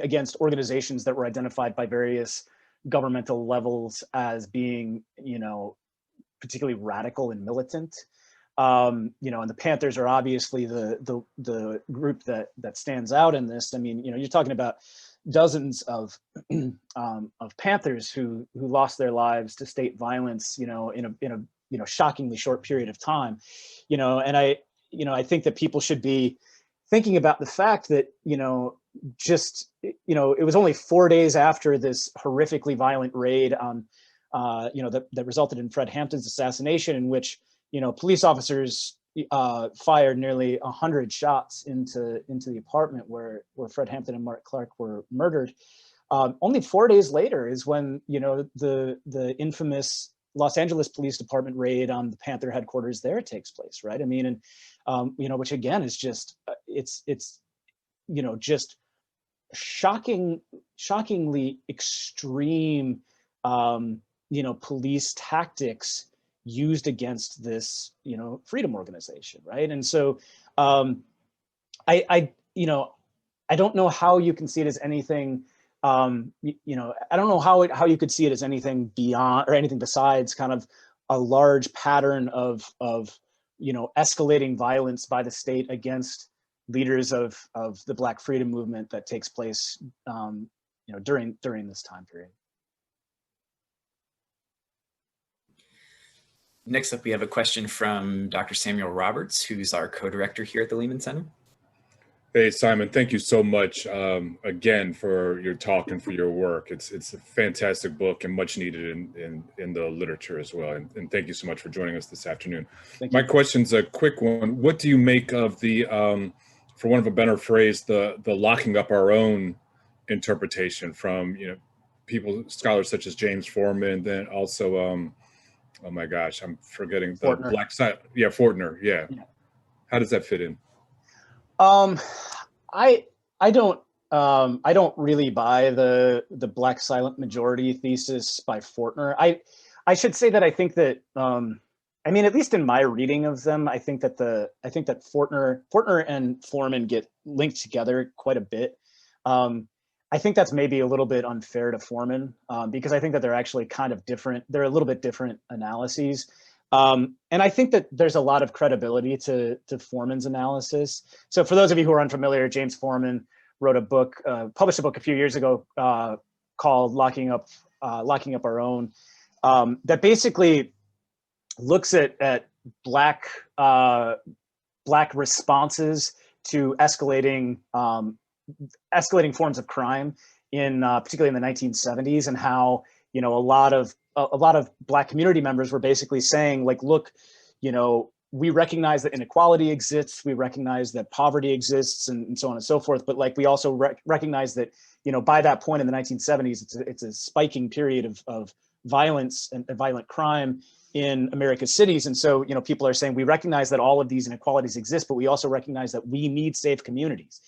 against organizations that were identified by various governmental levels as being, particularly radical and militant. And the Panthers are obviously the group that stands out in this. I mean, you're talking about dozens of Panthers who lost their lives to state violence, in a shockingly short period of time, and I think that people should be thinking about the fact that, it was only 4 days after this horrifically violent raid on, that resulted in Fred Hampton's assassination, in which, police officers fired nearly 100 shots into the apartment where Fred Hampton and Mark Clark were murdered. Only 4 days later is when, the infamous Los Angeles Police Department raid on the Panther headquarters there takes place, right? I mean, and which again is just it's just shockingly extreme police tactics used against this freedom organization, right? And so I don't know how you can see it as anything. I don't know how you could see it as anything beyond or anything besides kind of a large pattern of escalating violence by the state against leaders of the Black freedom movement that takes place during this time period. Next up, we have a question from Dr. Samuel Roberts, who's our co-director here at the Lehman Center. Hey, Simon, thank you so much again for your talk and for your work. It's a fantastic book and much needed in the literature as well. And thank you so much for joining us this afternoon. My question's a quick one. What do you make of the, for one of a better phrase, the locking up our own interpretation from, scholars such as James Foreman, then also, oh my gosh, I'm forgetting the Fortner. Black side. Yeah, Fortner. Yeah. How does that fit in? I don't really buy the Black silent majority thesis by Fortner. I should say that I think that at least in my reading of them, I think that Fortner and Foreman get linked together quite a bit. I think that's maybe a little bit unfair to Foreman because I think that they're actually kind of different. They're a little bit different analyses. And I think that there's a lot of credibility to Foreman's analysis. So for those of you who are unfamiliar, James Foreman wrote a book, published a book a few years ago called Locking Up Our Own, that basically looks at Black responses to escalating forms of crime particularly in the 1970s, and how a lot of Black community members were basically saying, like, look, we recognize that inequality exists, we recognize that poverty exists, and so on and so forth. But like, we also recognize that, by that point in the 1970s, it's a spiking period of violence and violent crime in America's cities. And so, people are saying, we recognize that all of these inequalities exist, but we also recognize that we need safe communities.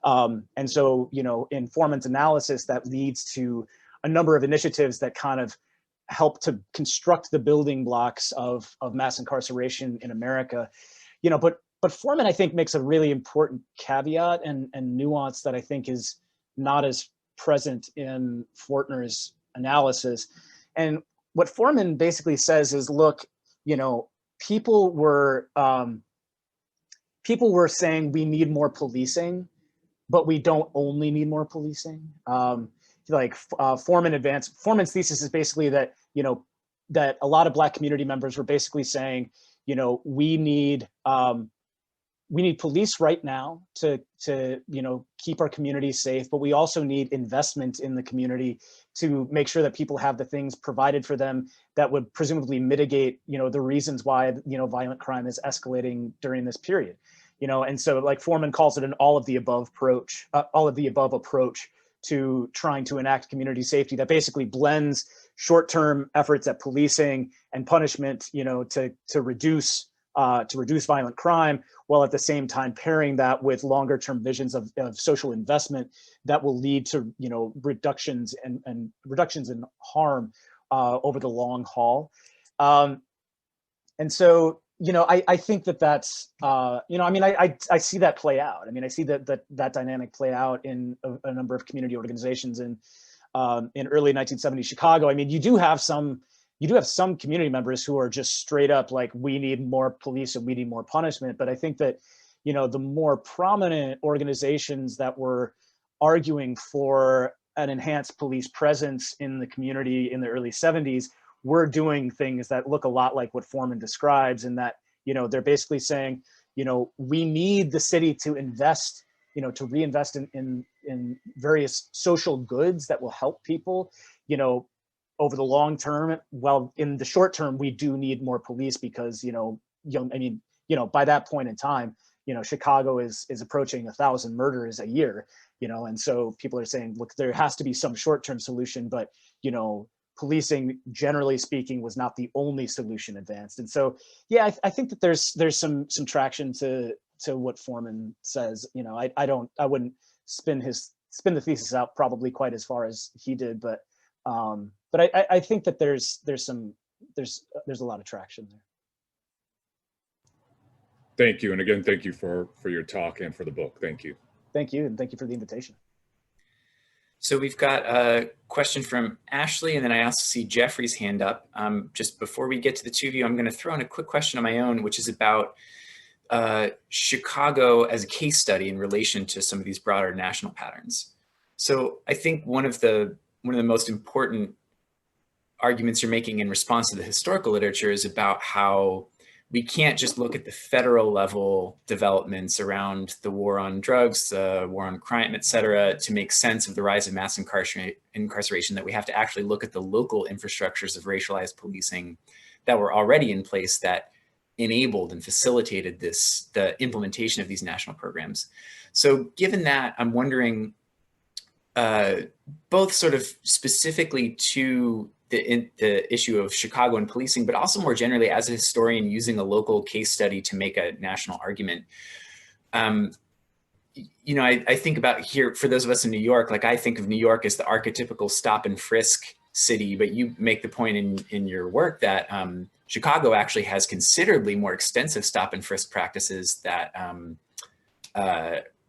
And so, in Foreman's analysis, that leads to a number of initiatives that kind of help to construct the building blocks of mass incarceration in America, but Foreman, I think, makes a really important caveat and nuance that I think is not as present in Fortner's analysis. And what Foreman basically says is, look, people were saying we need more policing, but we don't only need more policing. Foreman's thesis is basically that, that a lot of Black community members were basically saying, we need police right now to keep our community safe, but we also need investment in the community to make sure that people have the things provided for them that would presumably mitigate, the reasons why, violent crime is escalating during this period. And so, like, Foreman calls it an all of the above approach to trying to enact community safety that basically blends short-term efforts at policing and punishment, to reduce violent crime, while at the same time pairing that with longer-term visions of social investment that will lead to reductions in harm over the long haul. And so, I think that's, I see that play out. I see that dynamic play out in a number of community organizations in early 1970s Chicago. You do have some community members who are just straight up like, we need more police and we need more punishment. But I think that, the more prominent organizations that were arguing for an enhanced police presence in the community in the early 70s were doing things that look a lot like what Foreman describes, in that, they're basically saying, we need the city to invest, to reinvest in various social goods that will help people, over the long term. Well, in the short term, we do need more police because, by that point in time, Chicago is approaching 1,000 murders a year, and so people are saying, look, there has to be some short-term solution, but, policing, generally speaking, was not the only solution advanced. And so, yeah, I think that there's some traction to what Foreman says. You know, I wouldn't spin the thesis out probably quite as far as he did, but I think that there's a lot of traction there. Thank you. And again, thank you for your talk and for the book. Thank you. Thank you. And thank you for the invitation. So we've got a question from Ashley, and then I also see Jeffrey's hand up. Just before we get to the two of you, I'm going to throw in a quick question of my own, which is about Chicago as a case study in relation to some of these broader national patterns. So I think one of the most important arguments you're making in response to the historical literature is about how we can't just look at the federal level developments around the war on drugs, the war on crime, et cetera, to make sense of the rise of mass incarceration, that we have to actually look at the local infrastructures of racialized policing that were already in place that enabled and facilitated the implementation of these national programs. So given that, I'm wondering, both sort of specifically to the issue of Chicago and policing, but also more generally as a historian using a local case study to make a national argument. You know, I think about here, for those of us in New York, like I think of New York as the archetypical stop and frisk city, but you make the point in your work that Chicago actually has considerably more extensive stop and frisk practices that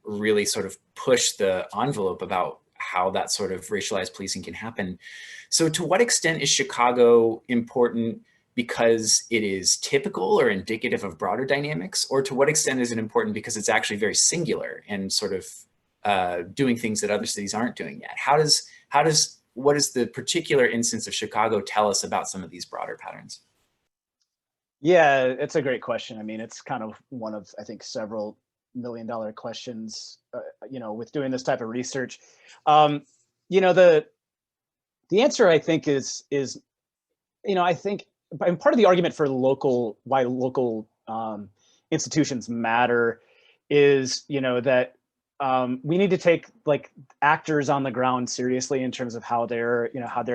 really sort of push the envelope about how that sort of racialized policing can happen. So to what extent is Chicago important because it is typical or indicative of broader dynamics? Or to what extent is it important because it's actually very singular and sort of doing things that other cities aren't doing yet? What does the particular instance of Chicago tell us about some of these broader patterns? Yeah, it's a great question. I mean, it's kind of one of, I think, several million-dollar questions, you know, with doing this type of research. You know, the answer, I think, is, you know, I think, and part of the argument for why local institutions matter is, you know, that we need to take like actors on the ground seriously in terms of how they're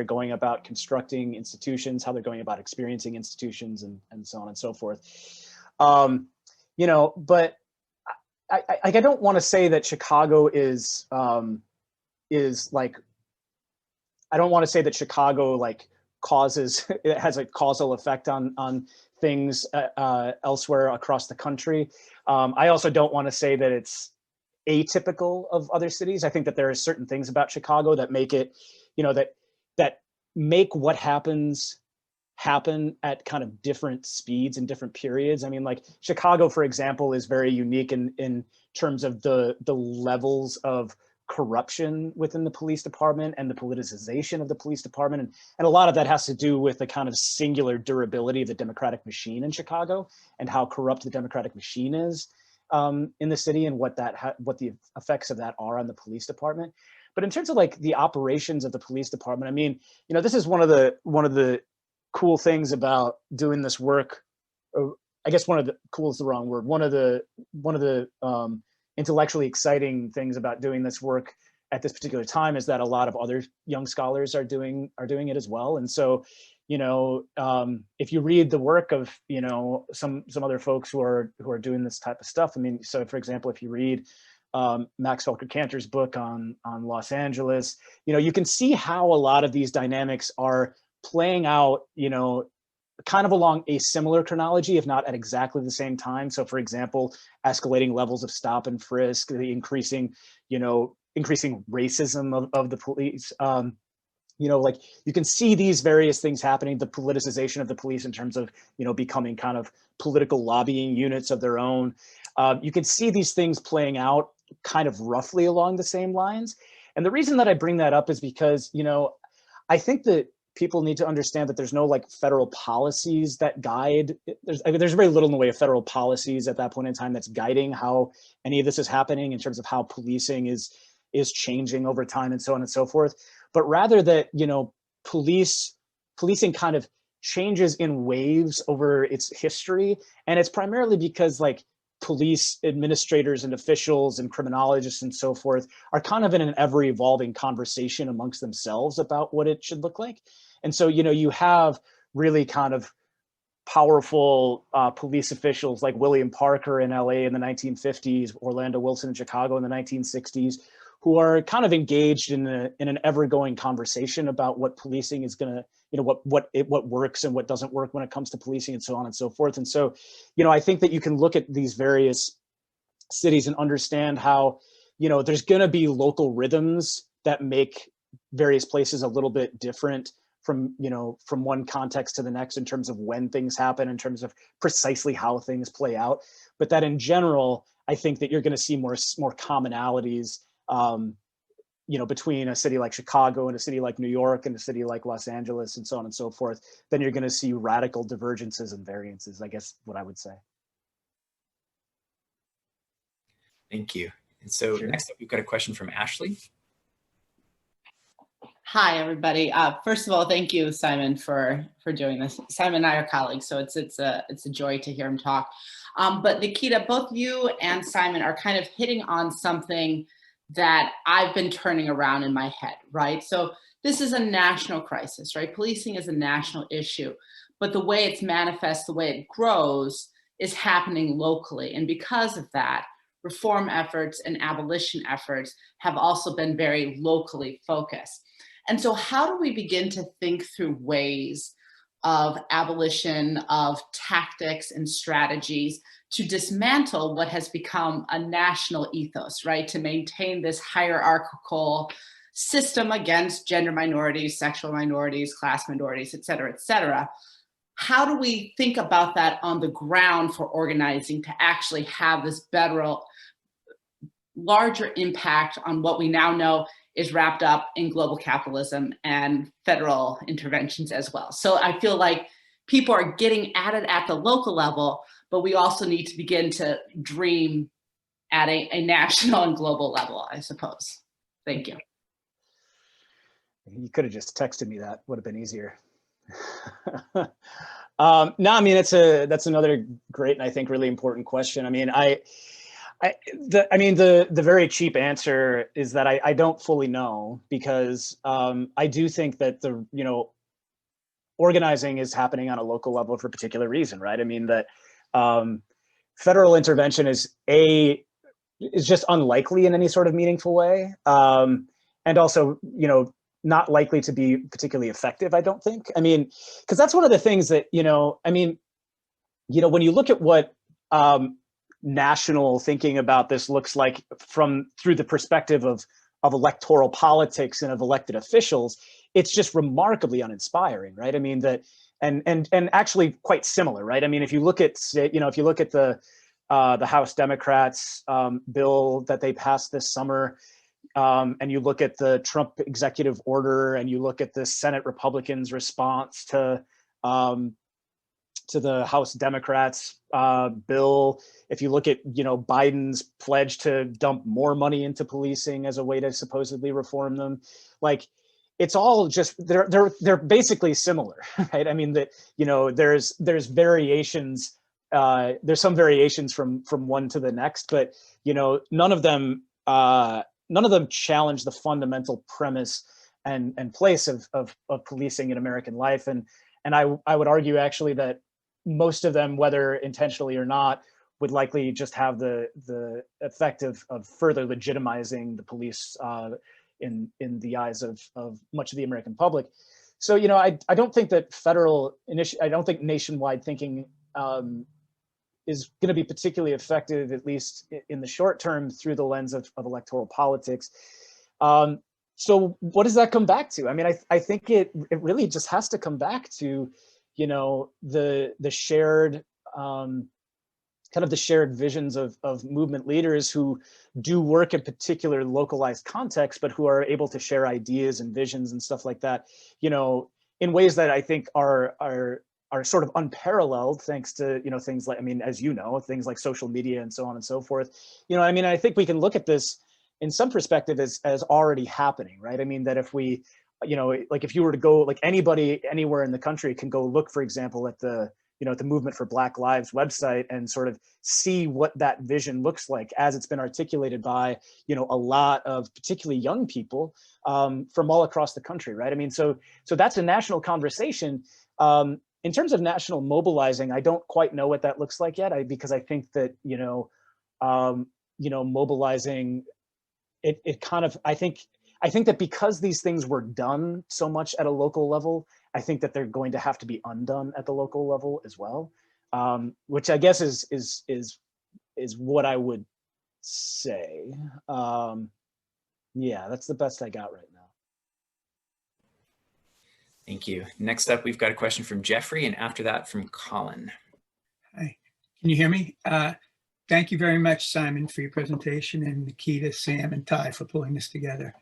going about constructing institutions, how they're going about experiencing institutions, and so on and so forth. You know, but I don't want to say that Chicago is like, I don't want to say that Chicago like it has a causal effect on things elsewhere across the country. I also don't want to say that it's atypical of other cities. I think that there are certain things about Chicago that make it, you know, that make what happens happen at kind of different speeds and different periods. I mean, like Chicago, for example, is very unique in terms of the levels of corruption within the police department and the politicization of the police department. And a lot of that has to do with the kind of singular durability of the democratic machine in Chicago and how corrupt the democratic machine is in the city, and what the effects of that are on the police department. But in terms of like the operations of the police department, I mean, you know, this is one of the cool things about doing this work. I guess cool is the wrong word. One of the intellectually exciting things about doing this work at this particular time is that a lot of other young scholars are doing it as well. And so, you know, if you read the work of, you know, some other folks who are doing this type of stuff, I mean, so for example, if you read Max Felker-Cantor's book on Los Angeles, you know, you can see how a lot of these dynamics are playing out, you know, kind of along a similar chronology, if not at exactly the same time. So for example, escalating levels of stop and frisk, the increasing racism of the police. You know, like you can see these various things happening, the politicization of the police in terms of, you know, becoming kind of political lobbying units of their own. You can see these things playing out kind of roughly along the same lines. And the reason that I bring that up is because, you know, I think that people need to understand that there's no like federal policies that guide. There's very little in the way of federal policies at that point in time that's guiding how any of this is happening in terms of how policing is changing over time and so on and so forth. But rather that, you know, policing kind of changes in waves over its history. And it's primarily because like police administrators and officials and criminologists and so forth are kind of in an ever evolving conversation amongst themselves about what it should look like. And so, you have really kind of powerful police officials like William Parker in LA in the 1950s, Orlando Wilson in Chicago in the 1960s, who are kind of engaged in an ever-going conversation about what policing is going to, what works and what doesn't work when it comes to policing, and so on and so forth. And so, I think that you can look at these various cities and understand how, there's going to be local rhythms that make various places a little bit different from one context to the next in terms of when things happen, in terms of precisely how things play out. But that in general, I think that you're going to see more commonalities, between a city like Chicago and a city like New York and a city like Los Angeles and so on and so forth. Then you're going to see radical divergences and variances, I guess, what I would say. Thank you. And so next up, we've got a question from Ashley. Hi, everybody. First of all, thank you, Simon, for doing this. Simon and I are colleagues, so it's a joy to hear him talk. But Nikita, both you and Simon are kind of hitting on something that I've been turning around in my head, right? So this is a national crisis, right? Policing is a national issue, but the way it's manifests, the way it grows is happening locally. And because of that, reform efforts and abolition efforts have also been very locally focused. And so how do we begin to think through ways of abolition, of tactics and strategies to dismantle what has become a national ethos, right? To maintain this hierarchical system against gender minorities, sexual minorities, class minorities, et cetera, et cetera. How do we think about that on the ground for organizing to actually have this better, larger impact on what we now know is wrapped up in global capitalism and federal interventions as well? So I feel like people are getting at it at the local level, but we also need to begin to dream at a national and global level, I suppose. Thank you. You could have just texted me, that would have been easier. No, I mean, that's another great and I think really important question. I mean, the very cheap answer is that I don't fully know, because I do think that organizing is happening on a local level for a particular reason, right? I mean that federal intervention is just unlikely in any sort of meaningful way, and also not likely to be particularly effective, I don't think. I mean, because that's one of the things that when you look at what national thinking about this looks like through the perspective of electoral politics and of elected officials, it's just remarkably uninspiring, right? I mean that, and actually quite similar, right? I mean, if you look at the House Democrats bill that they passed this summer, and you look at the Trump executive order, and you look at the Senate Republicans' response to the House Democrats bill, if you look at Biden's pledge to dump more money into policing as a way to supposedly reform them, like it's all just they're basically similar, right? I mean that there's variations, there's some variations from one to the next, but none of them challenge the fundamental premise and place of policing in American life, and I would argue actually that most of them, whether intentionally or not, would likely just have the effect of further legitimizing the police in the eyes of much of the American public. So I don't think that I don't think nationwide thinking is going to be particularly effective, at least in the short term, through the lens of electoral politics. So what does that come back to? I mean, I think it really just has to come back to the shared kind of the shared visions of movement leaders who do work in particular localized contexts, but who are able to share ideas and visions and stuff like that, in ways that I think are sort of unparalleled, thanks to things like, I mean, as things like social media and so on and so forth. I mean, I think we can look at this in some perspective as already happening, right? I mean, that if we, like if you were to go, like anybody anywhere in the country can go look, for example, at the at the Movement for Black Lives website and sort of see what that vision looks like as it's been articulated by, a lot of particularly young people from all across the country, right? I mean, so that's a national conversation. In terms of national mobilizing, I don't quite know what that looks like yet, because I think that, mobilizing, it kind of, I think that because these things were done so much at a local level, I think that they're going to have to be undone at the local level as well, which I guess is what I would say. Yeah, that's the best I got right now. Thank you. Next up, we've got a question from Jeffrey, and after that from Colin. Hi, can you hear me? Thank you very much, Simon, for your presentation, and Nikita, Sam, and Ty for pulling this together.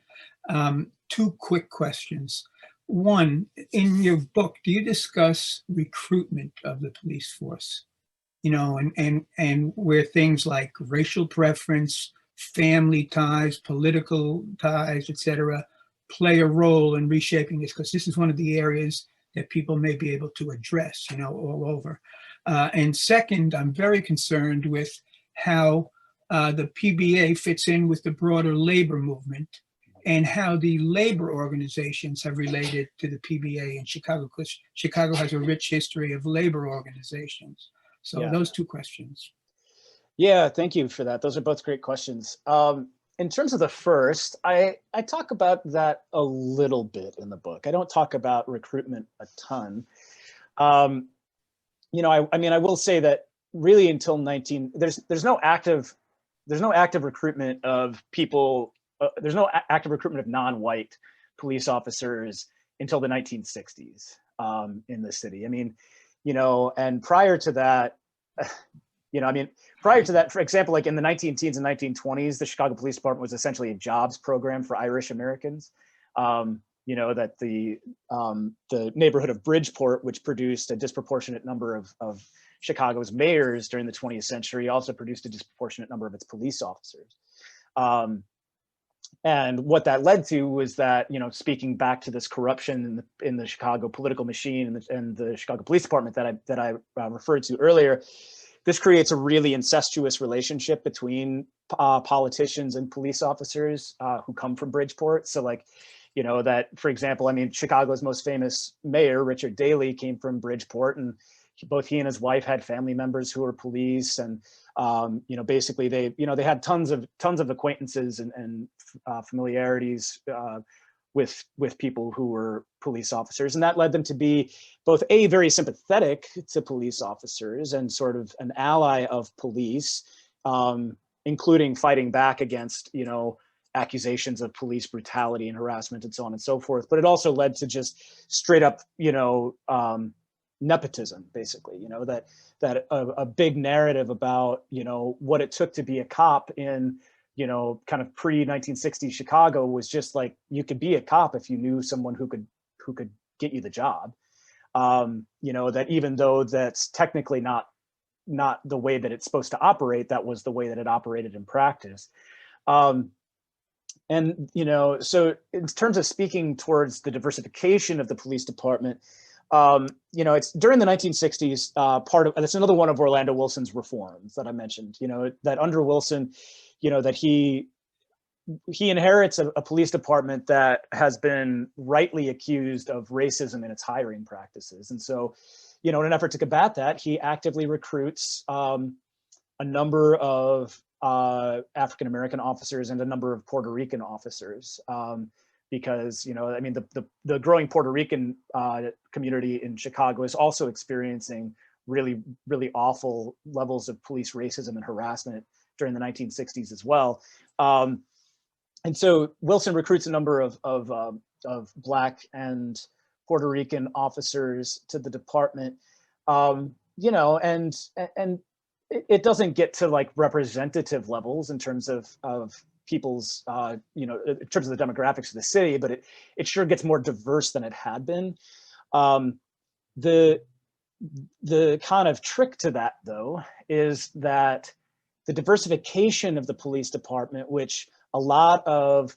Two quick questions. One, in your book, do you discuss recruitment of the police force? And where things like racial preference, family ties, political ties, etc., play a role in reshaping this, because this is one of the areas that people may be able to address, all over. And second, I'm very concerned with how the PBA fits in with the broader labor movement, and how the labor organizations have related to the PBA in Chicago, because Chicago has a rich history of labor organizations. So Yeah. Those two questions. Yeah, thank you for that. Those are both great questions. In terms of the first, I talk about that a little bit in the book. I don't talk about recruitment a ton. I mean, I will say that really until there's no active recruitment of people. There's no active recruitment of non-white police officers until the 1960s in the city. I mean, and prior to that, for example, like in the 19-teens and 1920s, the Chicago Police Department was essentially a jobs program for Irish Americans. That the neighborhood of Bridgeport, which produced a disproportionate number of Chicago's mayors during the 20th century, also produced a disproportionate number of its police officers. And what that led to was that, speaking back to this corruption in the Chicago political machine and the Chicago Police Department that I referred to earlier, this creates a really incestuous relationship between politicians and police officers who come from Bridgeport. So that, for example, I mean, Chicago's most famous mayor, Richard Daley, came from Bridgeport, and both he and his wife had family members who were police, and basically they had tons of acquaintances and familiarities with people who were police officers, and that led them to be both very sympathetic to police officers and sort of an ally of police, including fighting back against accusations of police brutality and harassment and so on and so forth. But it also led to just straight up nepotism, basically, that a big narrative about what it took to be a cop in kind of pre-1960s Chicago was just like, you could be a cop if you knew someone who could get you the job. That even though that's technically not the way that it's supposed to operate, that was the way that it operated in practice. So in terms of speaking towards the diversification of the police department, it's during the 1960s, that's another one of Orlando Wilson's reforms that I mentioned, that under Wilson, that he inherits a police department that has been rightly accused of racism in its hiring practices. And so, in an effort to combat that, he actively recruits a number of African-American officers and a number of Puerto Rican officers. Because, I mean, the growing Puerto Rican community in Chicago is also experiencing really, really awful levels of police racism and harassment during the 1960s as well. And so Wilson recruits a number of Black and Puerto Rican officers to the department, and it doesn't get to like representative levels in terms of people's, in terms of the demographics of the city, but it sure gets more diverse than it had been. The kind of trick to that, though, is that the diversification of the police department, which a lot of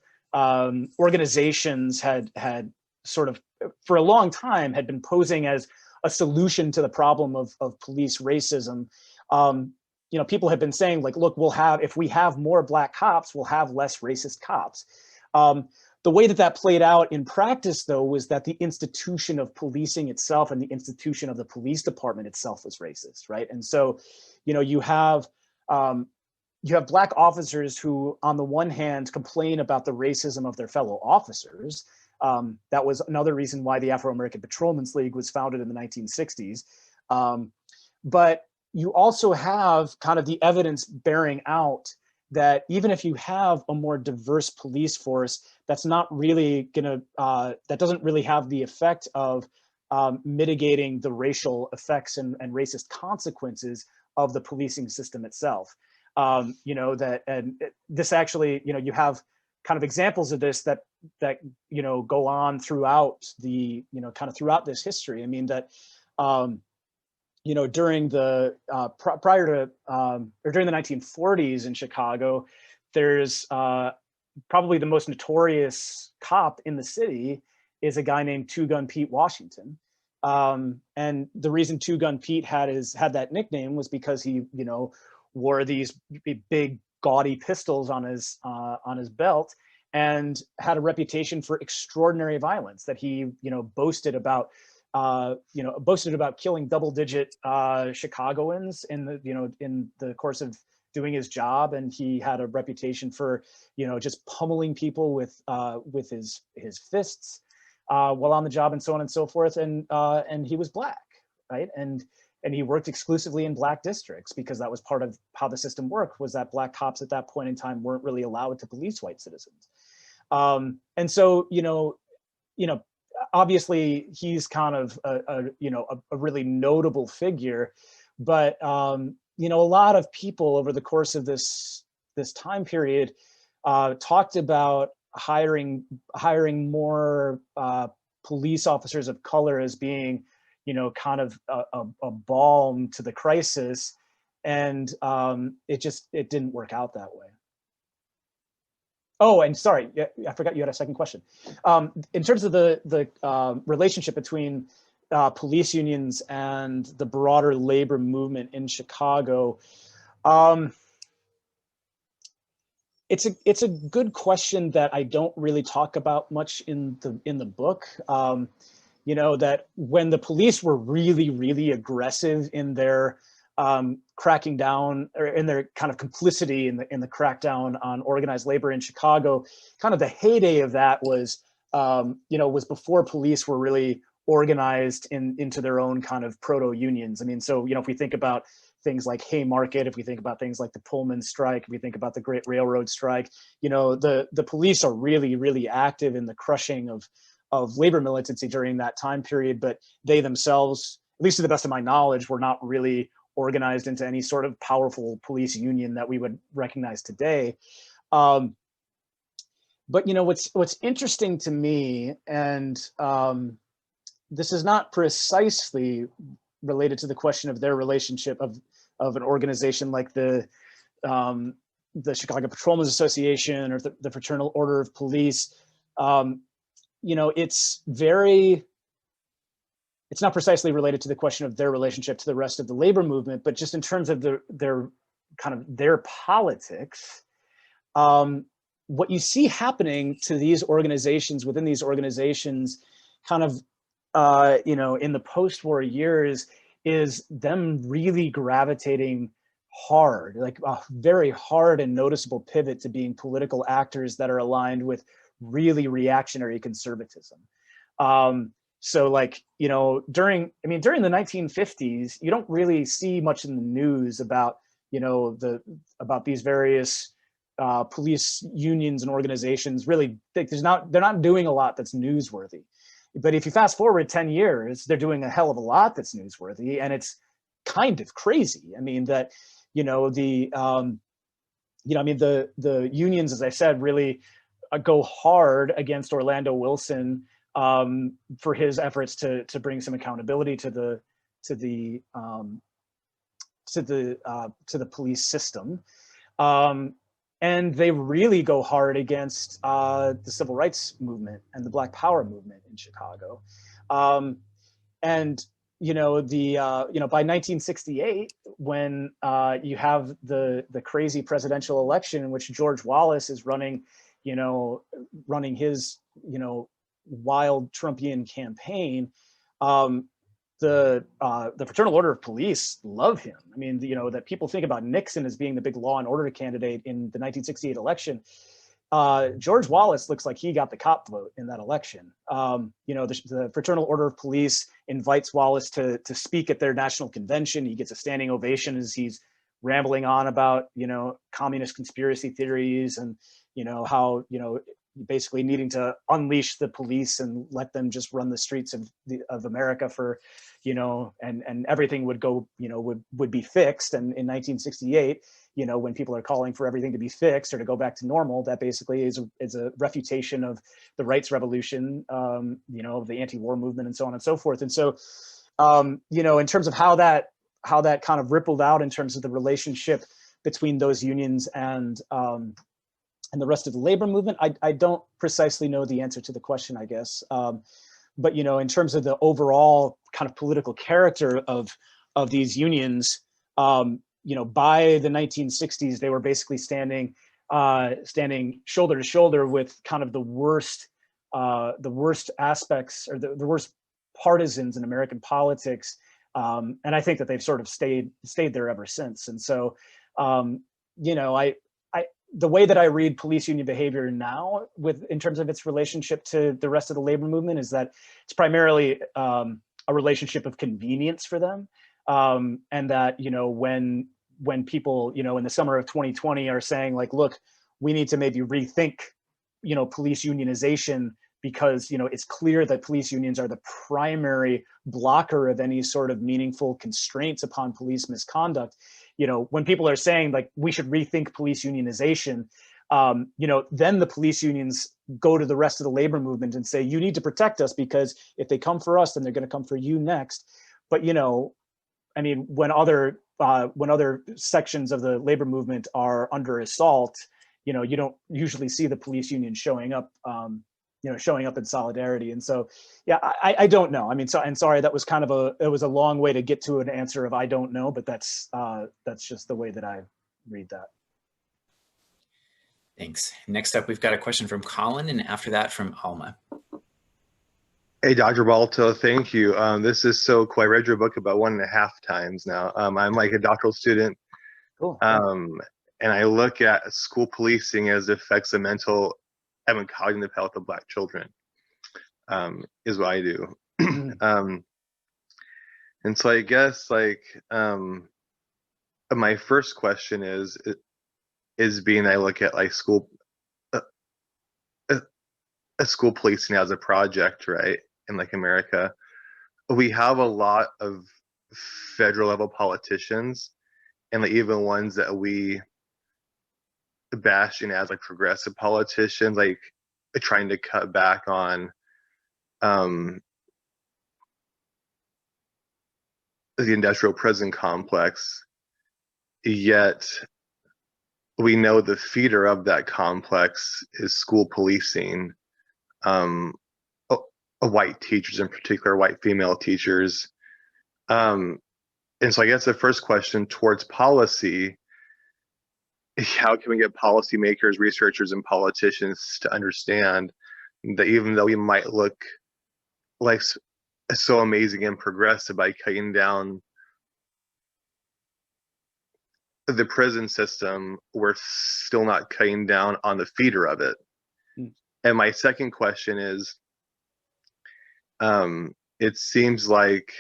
organizations had sort of, for a long time, had been posing as a solution to the problem of police racism. You know, people have been saying like, look, if we have more Black cops, we'll have less racist cops. The way that played out in practice, though, was that the institution of policing itself and the institution of the police department itself was racist, right? And so, you know, you have Black officers who, on the one hand, complain about the racism of their fellow officers. That was another reason why the Afro-American Patrolmen's League was founded in the 1960s. But you also have kind of the evidence bearing out that even if you have a more diverse police force, that's not really gonna, that doesn't really have the effect of mitigating the racial effects and racist consequences of the policing system itself. You know, this actually, you know, you have kind of examples of this that you know, go on throughout the, you know, kind of throughout this history. I mean, that you know, during the prior to or during the 1940s in Chicago, there's probably the most notorious cop in the city is a guy named Two Gun Pete Washington. And the reason Two Gun Pete had that nickname was because he, you know, wore these big gaudy pistols on his belt and had a reputation for extraordinary violence, that he, you know, boasted about killing double-digit Chicagoans in the course of doing his job, and he had a reputation for, you know, just pummeling people with his fists while on the job, and so on and so forth. And he was Black, right? And he worked exclusively in Black districts because that was part of how the system worked, was that Black cops at that point in time weren't really allowed to police white citizens. And so, you know, obviously he's kind of a really notable figure, but you know, a lot of people over the course of this time period talked about hiring more police officers of color as being, you know, kind of a balm to the crisis, and it didn't work out that way. Oh, and sorry, I forgot you had a second question. In terms of the relationship between police unions and the broader labor movement in Chicago, it's a good question that I don't really talk about much in the book. You know, that when the police were really, really aggressive in their cracking down, or in their kind of complicity in the crackdown on organized labor in Chicago, kind of the heyday of that was, you know, was before police were really organized into their own kind of proto unions. I mean, so, you know, if we think about things like Haymarket, if we think about things like the Pullman strike, if we think about the Great Railroad strike, you know, the police are really, really active in the crushing of labor militancy during that time period, but they themselves, at least to the best of my knowledge, were not really organized into any sort of powerful police union that we would recognize today. But, you know, what's interesting to me, and this is not precisely related to the question of their relationship of an organization like the Chicago Patrolmen's Association or the Fraternal Order of Police. You know, it's not precisely related to the question of their relationship to the rest of the labor movement, but just in terms of their politics. What you see happening to these organizations, within these organizations, kind of, you know, in the post-war years, is them really gravitating hard, like a very hard and noticeable pivot to being political actors that are aligned with really reactionary conservatism. So, like, you know, during the 1950s, you don't really see much in the news about, you know, about these various police unions and organizations. Really, they're not doing a lot that's newsworthy. But if you fast forward 10 years, they're doing a hell of a lot that's newsworthy, and it's kind of crazy. I mean, that, you know, the unions, as I said, really go hard against Orlando Wilson for his efforts to bring some accountability to the police system. And they really go hard against the civil rights movement and the Black Power movement in Chicago. And, you know, by 1968, when you have the crazy presidential election in which George Wallace is running his, wild Trumpian campaign, the Fraternal Order of Police love him. I mean, that people think about Nixon as being the big law and order candidate in the 1968 election. George Wallace looks like he got the cop vote in that election. The Fraternal Order of Police invites Wallace to speak at their national convention. He gets a standing ovation as he's rambling on about, communist conspiracy theories and, how, basically needing to unleash the police and let them just run the streets of America for, and everything would go, would be fixed. And in 1968, when people are calling for everything to be fixed or to go back to normal, that basically is a refutation of the rights revolution, the anti-war movement and so on and so forth. And so, in terms of how that kind of rippled out in terms of the relationship between those unions and the rest of the labor movement, I don't precisely know the answer to the question, I guess. But, in terms of the overall kind of political character of these unions, by the 1960s, they were basically standing shoulder to shoulder with kind of the worst aspects or the worst partisans in American politics. And I think that they've sort of stayed there ever since. And so, the way that I read police union behavior now, in terms of its relationship to the rest of the labor movement, is that it's primarily a relationship of convenience for them, and that when people in the summer of 2020 are saying like, look, we need to maybe rethink police unionization because it's clear that police unions are the primary blocker of any sort of meaningful constraints upon police misconduct. When people are saying like we should rethink police unionization, then the police unions go to the rest of the labor movement and say, you need to protect us because if they come for us, then they're going to come for you next. But, I mean, when other sections of the labor movement are under assault, you don't usually see the police union showing up in solidarity. And so, yeah, I don't know. I mean, and sorry, that was it was a long way to get to an answer of I don't know, but that's just the way that I read that. Thanks. Next up, we've got a question from Colin, and after that from Alma. Hey, Dr. Balto, thank you. This is so cool. I read your book about 1.5 times now. I'm like a doctoral student. Cool. And I look at school policing as it affects the mental and cognitive health of Black children, is what I do. And so I guess like my first question is being I look at like school policing as a project, right? In like America, we have a lot of federal level politicians and like even ones that we bashing as like progressive politicians, like trying to cut back on the industrial prison complex, yet we know the feeder of that complex is school policing, white teachers in particular, white female teachers. And so I guess the first question towards policy, how can we get policymakers, researchers, and politicians to understand that even though we might look like so amazing and progressive by cutting down the prison system, we're still not cutting down on the feeder of it? And my second question is, it seems like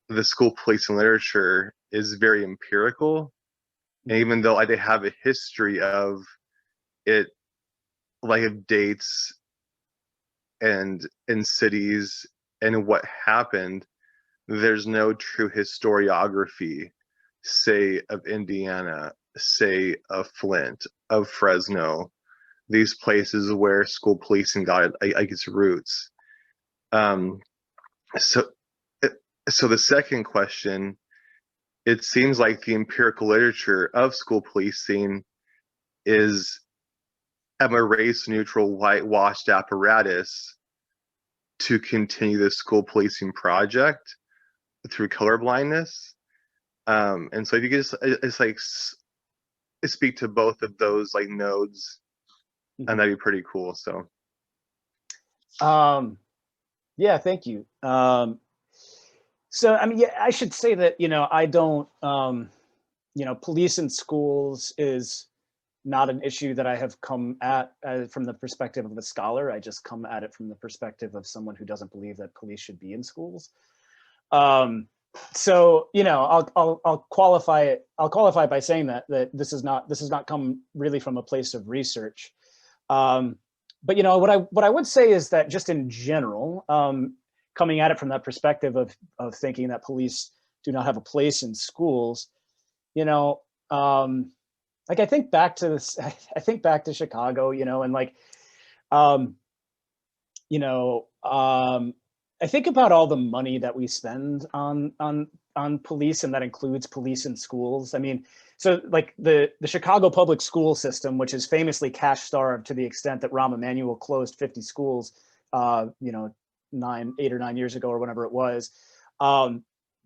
the school policing literature is very empirical. And even though they have a history of it, like of dates and in cities and what happened, there's no true historiography, say of Indiana, say of Flint, of Fresno, these places where school policing got its roots. So the second question, it seems like the empirical literature of school policing is a race-neutral, whitewashed apparatus to continue the school policing project, through color blindness. And so if you could just, it's like speak to both of those like nodes, and that'd be pretty cool. So yeah, thank you. So I mean, yeah, I should say that, you know, I don't, you know, police in schools is not an issue that I have come at from the perspective of a scholar. I just come at it from the perspective of someone who doesn't believe that police should be in schools. So, you know, I'll qualify it. I'll qualify by saying that this has not come really from a place of research. But you know, what I would say is that just in general, coming at it from that perspective of thinking that police do not have a place in schools, you know, like I think back to this, I think back to Chicago, you know, and like, you know, I think about all the money that we spend on police, and that includes police in schools. I mean, so like the Chicago public school system, which is famously cash starved to the extent that Rahm Emanuel closed 50 schools, you know, 8 or 9 years ago or whenever it was.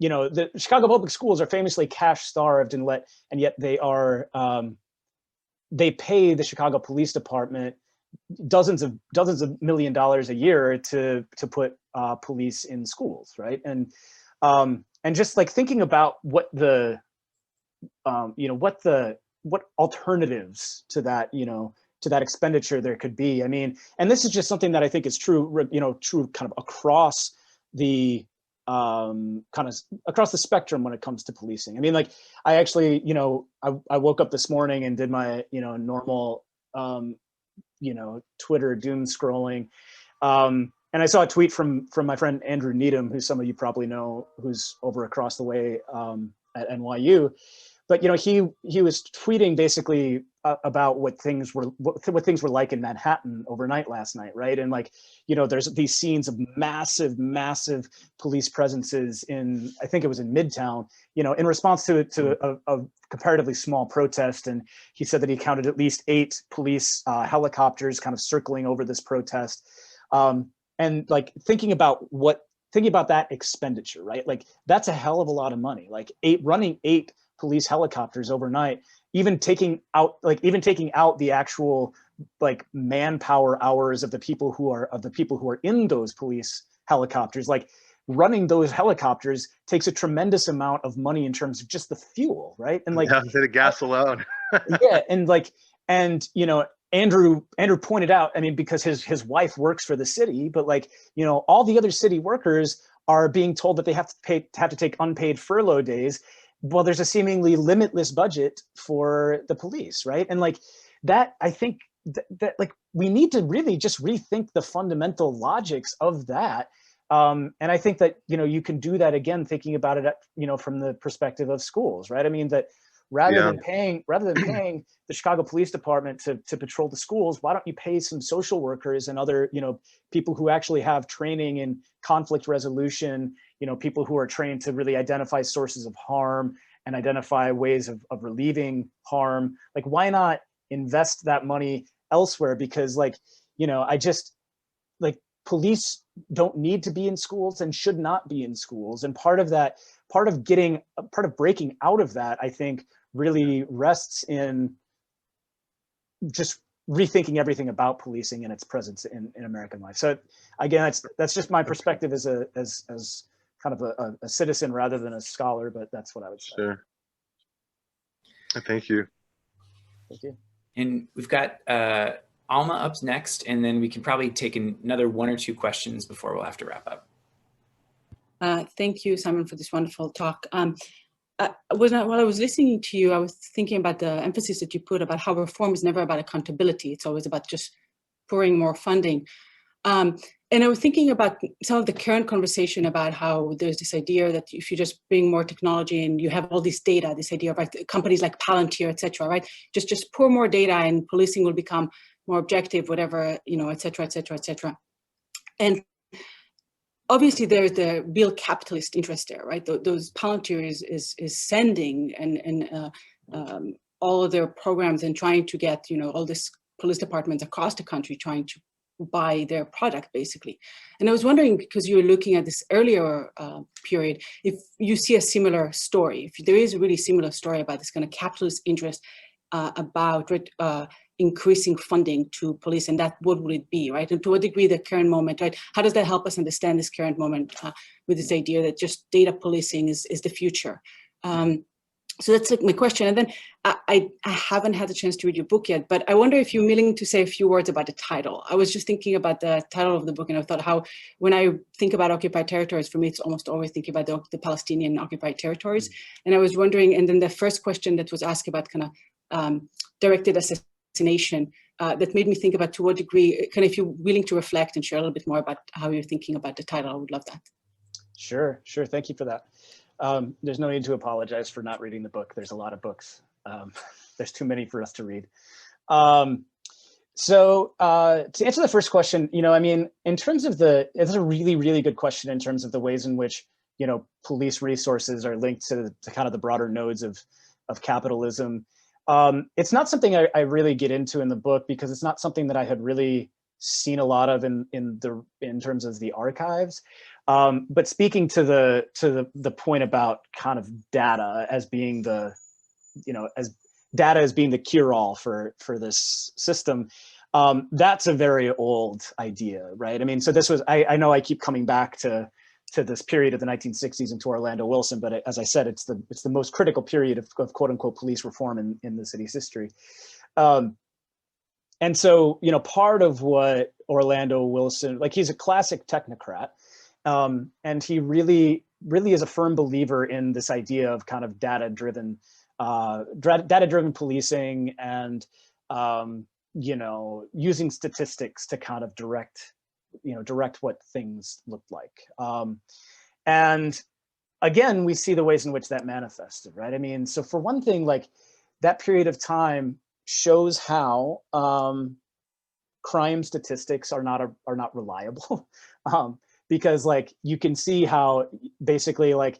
You know, the Chicago public schools are famously cash starved, and yet they are, they pay the Chicago Police Department dozens of $1 million a year to put police in schools, right? And just like thinking about what the you know, what alternatives to that, you know, to that expenditure there could be. I mean, and this is just something that I think is true, you know, true kind of across the across the spectrum when it comes to policing. I mean, like I actually, you know, I woke up this morning and did my, you know, normal you know, Twitter doom scrolling. And I saw a tweet from my friend Andrew Needham, who some of you probably know, who's over across the way at NYU. But you know, he was tweeting basically about what things were like in Manhattan overnight last night, right? And like, you know, there's these scenes of massive police presences in, I think it was in Midtown, you know, in response to a comparatively small protest. And he said that he counted at least 8 police helicopters kind of circling over this protest. And like thinking about that expenditure, right? Like that's a hell of a lot of money. Like running 8 police helicopters overnight, even taking out the actual like manpower hours of the people who are in those police helicopters. Like running those helicopters takes a tremendous amount of money in terms of just the fuel, right? And like the gas alone. Yeah, and you know, Andrew pointed out, I mean, because his wife works for the city, but like, you know, all the other city workers are being told that they have to take unpaid furlough days. Well, there's a seemingly limitless budget for the police, right? And like that, I think that like we need to really just rethink the fundamental logics of that. And I think that, you know, you can do that again, thinking about it, you know, from the perspective of schools, right? I mean, that rather than paying the Chicago Police Department to patrol the schools, why don't you pay some social workers and other, you know, people who actually have training in conflict resolution, you know, people who are trained to really identify sources of harm and identify ways of relieving harm. Like, why not invest that money elsewhere? Because like, you know, I just like police don't need to be in schools and should not be in schools. And part of breaking out of that, I think, really rests in just rethinking everything about policing and its presence in American life. So again, that's just my perspective as kind of a citizen rather than a scholar, but that's what I would say. Sure. Thank you. Thank you. And we've got Alma up next, and then we can probably take another 1 or 2 questions before we'll have to wrap up. Thank you, Simon, for this wonderful talk. While I was listening to you, I was thinking about the emphasis that you put about how reform is never about accountability. It's always about just pouring more funding. And I was thinking about some of the current conversation about how there's this idea that if you just bring more technology and you have all this data, this idea of like companies like Palantir, et cetera, right? Just pour more data and policing will become more objective, whatever, you know, et cetera, et cetera, et cetera. And obviously there's the real capitalist interest there, right? Those Palantir is sending and all of their programs and trying to get, you know, all these police departments across the country trying to buy their product, basically. And I was wondering, because you were looking at this earlier period, if you see a similar story, if there is a really similar story about this kind of capitalist interest about increasing funding to police, and that what would it be, right? And to what degree the current moment, right? How does that help us understand this current moment with this idea that just data policing is the future? So that's like my question. And then I haven't had the chance to read your book yet, but I wonder if you're willing to say a few words about the title. I was just thinking about the title of the book, and I thought how, when I think about occupied territories, for me, it's almost always thinking about the Palestinian occupied territories. And I was wondering, and then the first question that was asked about kind of directed assassination, that made me think about to what degree, kind of if you're willing to reflect and share a little bit more about how you're thinking about the title, I would love that. Sure. Thank you for that. There's no need to apologize for not reading the book. There's a lot of books. There's too many for us to read. So to answer the first question, I mean, in terms of it's a really, really good question in terms of the ways in which, police resources are linked to kind of the broader nodes of capitalism. It's not something I really get into in the book because it's not something that I had really seen a lot of in terms of the archives. But speaking to the point about kind of data as being as data as being the cure-all for this system, that's a very old idea, right? I mean, so this was, I know I keep coming back to this period of the 1960s and to Orlando Wilson, but as I said, it's the most critical period of quote unquote police reform in the city's history. And so, part of what Orlando Wilson, like, he's a classic technocrat, and he really is a firm believer in this idea of kind of data-driven policing and, using statistics to kind of direct what things look like. And again, we see the ways in which that manifested, right? I mean, so for one thing, like, that period of time shows how crime statistics are not reliable, because, like, you can see how basically, like,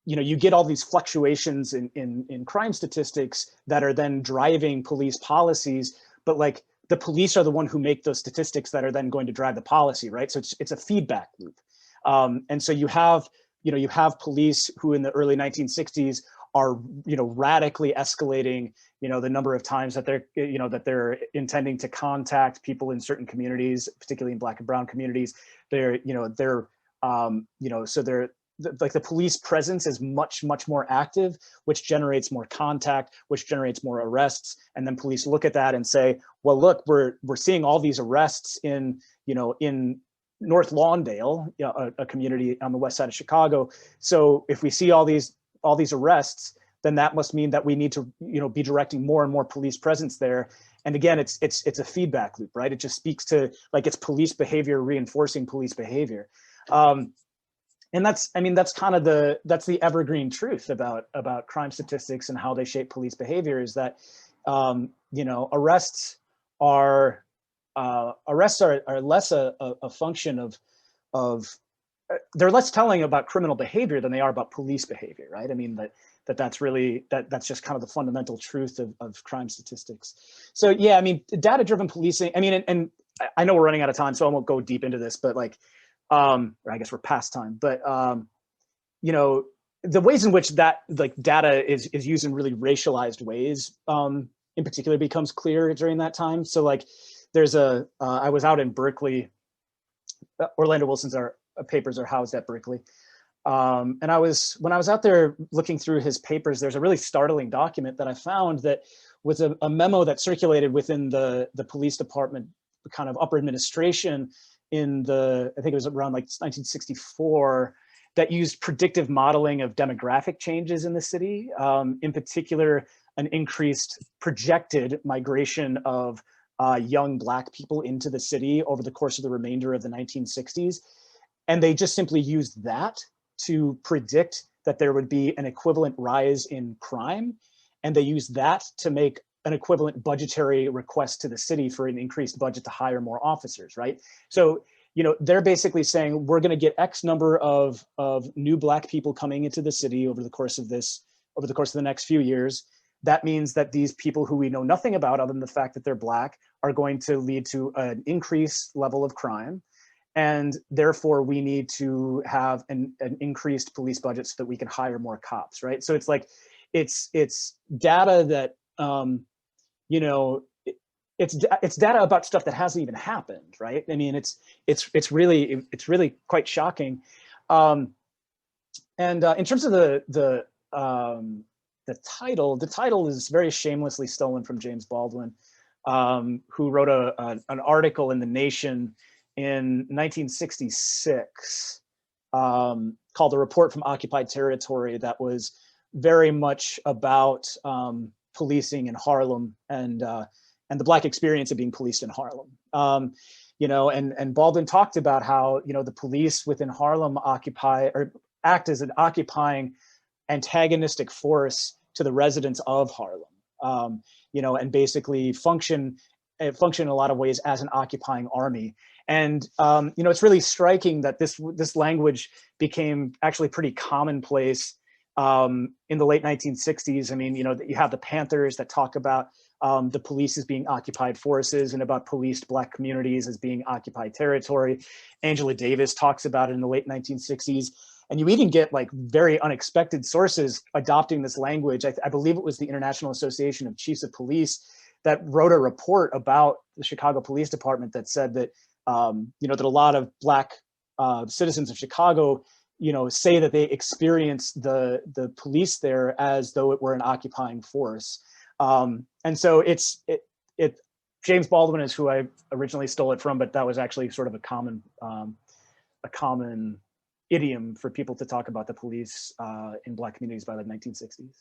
you get all these fluctuations in crime statistics that are then driving police policies, but, like, the police are the one who make those statistics that are then going to drive the policy, right? So it's a feedback loop. And so you have police who in the early 1960s are, radically escalating, the number of times that they're intending to contact people in certain communities, particularly in Black and brown communities. Like, the police presence is much more active, which generates more contact, which generates more arrests. And then police look at that and say, well, look, we're seeing all these arrests in North Lawndale, a community on the west side of Chicago. So if we see all these arrests, then that must mean that we need to, be directing more and more police presence there. And again, it's a feedback loop, right? It just speaks to, like, it's police behavior reinforcing police behavior. And that's kind of that's the evergreen truth about crime statistics and how they shape police behavior, is that, arrests are less a function of they're less telling about criminal behavior than they are about police behavior, right? I mean, that's just kind of the fundamental truth of crime statistics. So yeah, I mean, data-driven policing, I mean, and I know we're running out of time, so I won't go deep into this, but, like, or I guess we're past time, but the ways in which that, like, data is used in really racialized ways, in particular, becomes clear during that time. So, like, there's I was out in Berkeley. Orlando Wilson's papers are housed at Berkeley. And when I was out there looking through his papers, there's a really startling document that I found that was a memo that circulated within the police department, kind of upper administration, I think it was around, like, 1964, that used predictive modeling of demographic changes in the city, in particular, an increased projected migration of young Black people into the city over the course of the remainder of the 1960s. And they just simply used that to predict that there would be an equivalent rise in crime. And they used that to make an equivalent budgetary request to the city for an increased budget to hire more officers, right? So, they're basically saying, we're going to get X number of new Black people coming into the city over the course of the next few years. that means that these people who we know nothing about other than the fact that they're Black are going to lead to an increased level of crime. And therefore we need to have an increased police budget so that we can hire more cops, right? So it's like, it's data that, you know, it's data about stuff that hasn't even happened, right? I mean, it's really quite shocking. And in terms of the title is very shamelessly stolen from James Baldwin, who wrote an article in The Nation in 1966 called "A Report from Occupied Territory" that was very much about policing in Harlem and the Black experience of being policed in Harlem. You know, and Baldwin talked about how, you know, the police within Harlem act as an occupying antagonistic force to the residents of Harlem, you know, and basically function in a lot of ways as an occupying army. And, you know, it's really striking that this language became actually pretty commonplace in the late 1960s. I mean, you know, you have the Panthers that talk about the police as being occupied forces and about policed Black communities as being occupied territory. Angela Davis talks about it in the late 1960s. And you even get like very unexpected sources adopting this language. I believe it was the International Association of Chiefs of Police that wrote a report about the Chicago Police Department that said that, you know, that a lot of Black citizens of Chicago, you know, say that they experience the police there as though it were an occupying force. And so James Baldwin is who I originally stole it from, but that was actually sort of a common idiom for people to talk about the police in Black communities by the 1960s.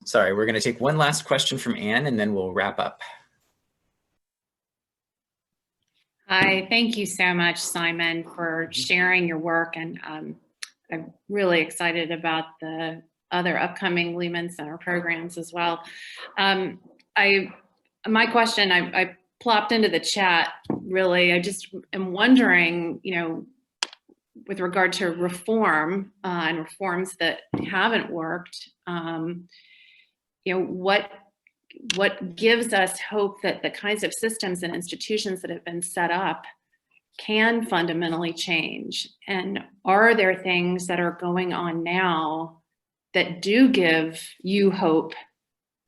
Sorry, we're going to take one last question from Anne and then we'll wrap up. Hi, thank you so much, Simon, for sharing your work. And I'm really excited about the other upcoming Lehman Center programs as well. My question, I plopped into the chat, really. I just am wondering, you know, with regard to reform and reforms that haven't worked, you know, what gives us hope that the kinds of systems and institutions that have been set up can fundamentally change? And are there things that are going on now that do give you hope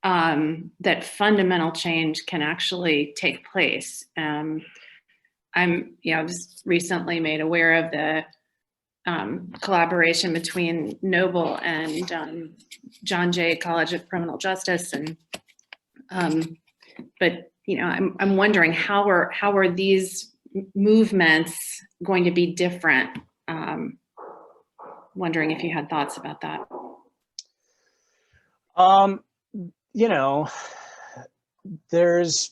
that fundamental change can actually take place? I'm, you know, just recently made aware of the collaboration between Noble and John Jay College of Criminal Justice, and but you know, I'm wondering how are these movements going to be different? Wondering if you had thoughts about that. You know, there's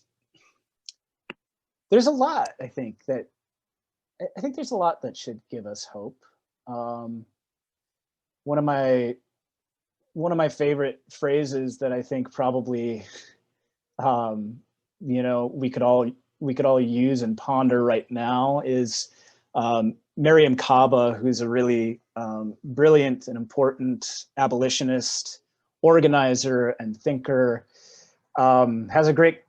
a lot, I think there's a lot that should give us hope. One of my favorite phrases that I think probably, you know, we could all use and ponder right now is Mariame Kaba, who's a really brilliant and important abolitionist, organizer, and thinker, has a great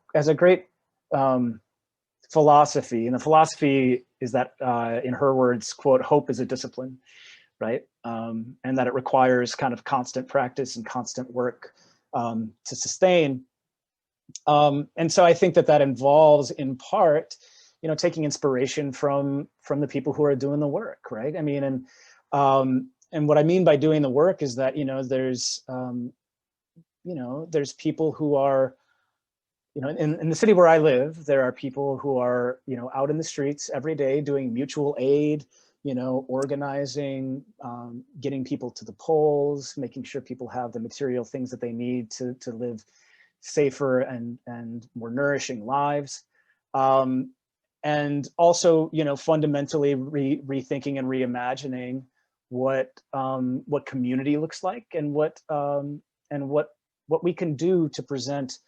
philosophy, and the philosophy is that, in her words, quote, "Hope is a discipline," right? And that it requires kind of constant practice and constant work to sustain. And so I think that involves, in part, you know, taking inspiration from the people who are doing the work, right? I mean, and what I mean by doing the work is that, you know, there's people who are, you know, in the city where I live, there are people who are, you know, out in the streets every day doing mutual aid, you know, organizing, getting people to the polls, making sure people have the material things that they need to live safer and more nourishing lives. And also, you know, fundamentally rethinking and reimagining what community looks like, and what we can do to present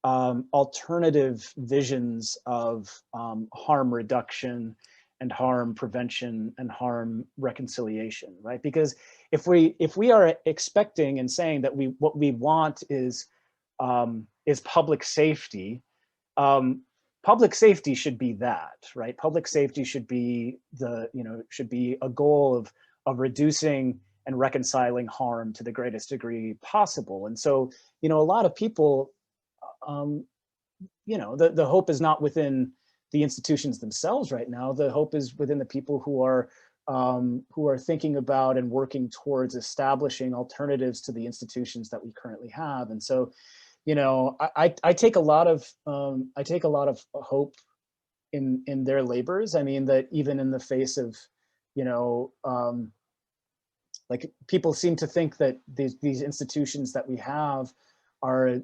alternative visions of harm reduction and harm prevention and harm reconciliation, right? Because if we are expecting and saying that what we want is public safety, public safety should be that, right? Public safety should be should be a goal of reducing and reconciling harm to the greatest degree possible. And so, a lot of people, the hope is not within the institutions themselves right now. The hope is within the people who are thinking about and working towards establishing alternatives to the institutions that we currently have. And so, I take a lot of hope in their labors. I mean, that even in the face of, like, people seem to think that these institutions that we have are,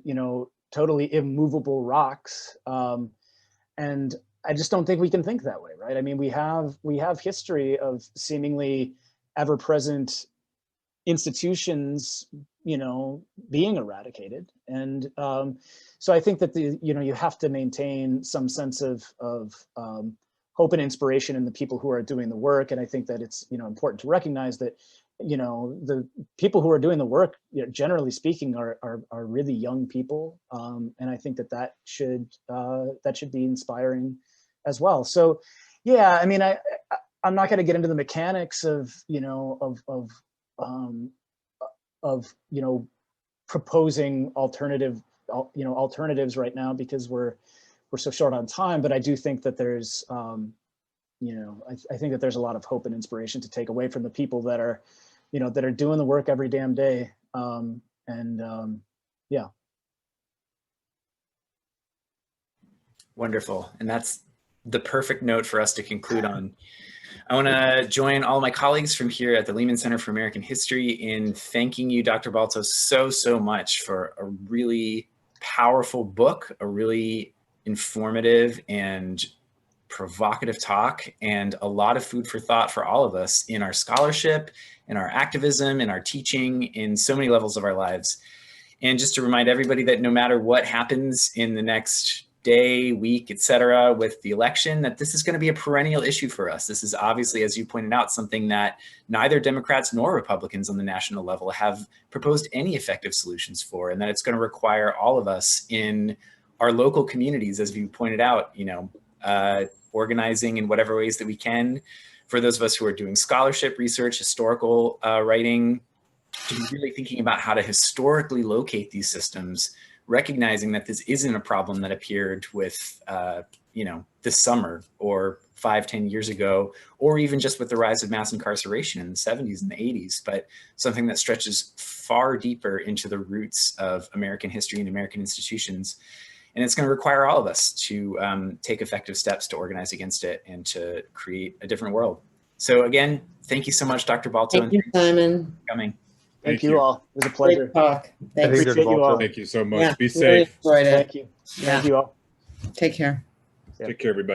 totally immovable rocks. And I just don't think we can think that way, right? I mean, we have history of seemingly ever-present institutions, being eradicated. And so I think that you have to maintain some sense of hope and inspiration in the people who are doing the work. And I think that it's, important to recognize that, the people who are doing the work, generally speaking, are really young people. And I think that should be inspiring as well. So, yeah, I mean, I'm not going to get into the mechanics of proposing alternatives right now, because we're so short on time. But I do think that there's I think that there's a lot of hope and inspiration to take away from the people that are doing the work every damn day. Yeah. Wonderful. And that's the perfect note for us to conclude on. I want to join all my colleagues from here at the Lehman Center for American History in thanking you, Dr. Balto, so much for a really powerful book, a really informative and provocative talk, and a lot of food for thought for all of us in our scholarship, in our activism, in our teaching, in so many levels of our lives. And just to remind everybody that no matter what happens in the next day, week, etc., with the election, that this is going to be a perennial issue for us. This is obviously, as you pointed out, something that neither Democrats nor Republicans on the national level have proposed any effective solutions for, and that it's going to require all of us in our local communities, as you pointed out, organizing in whatever ways that we can. For those of us who are doing scholarship, research, historical writing, to be really thinking about how to historically locate these systems, recognizing that this isn't a problem that appeared with, this summer or 5-10 years ago, or even just with the rise of mass incarceration in the 70s and the 80s, but something that stretches far deeper into the roots of American history and American institutions. And it's going to require all of us to take effective steps to organize against it and to create a different world. So again, thank you so much, Dr. Balto. Thank you, Simon. For coming. Thank you all. It was a pleasure. Great talk. Thanks. Appreciate you all. Thank you so much. Yeah, Be really safe. enjoyed it. Thank you. Yeah. Thank you all. Take care. Take care, everybody.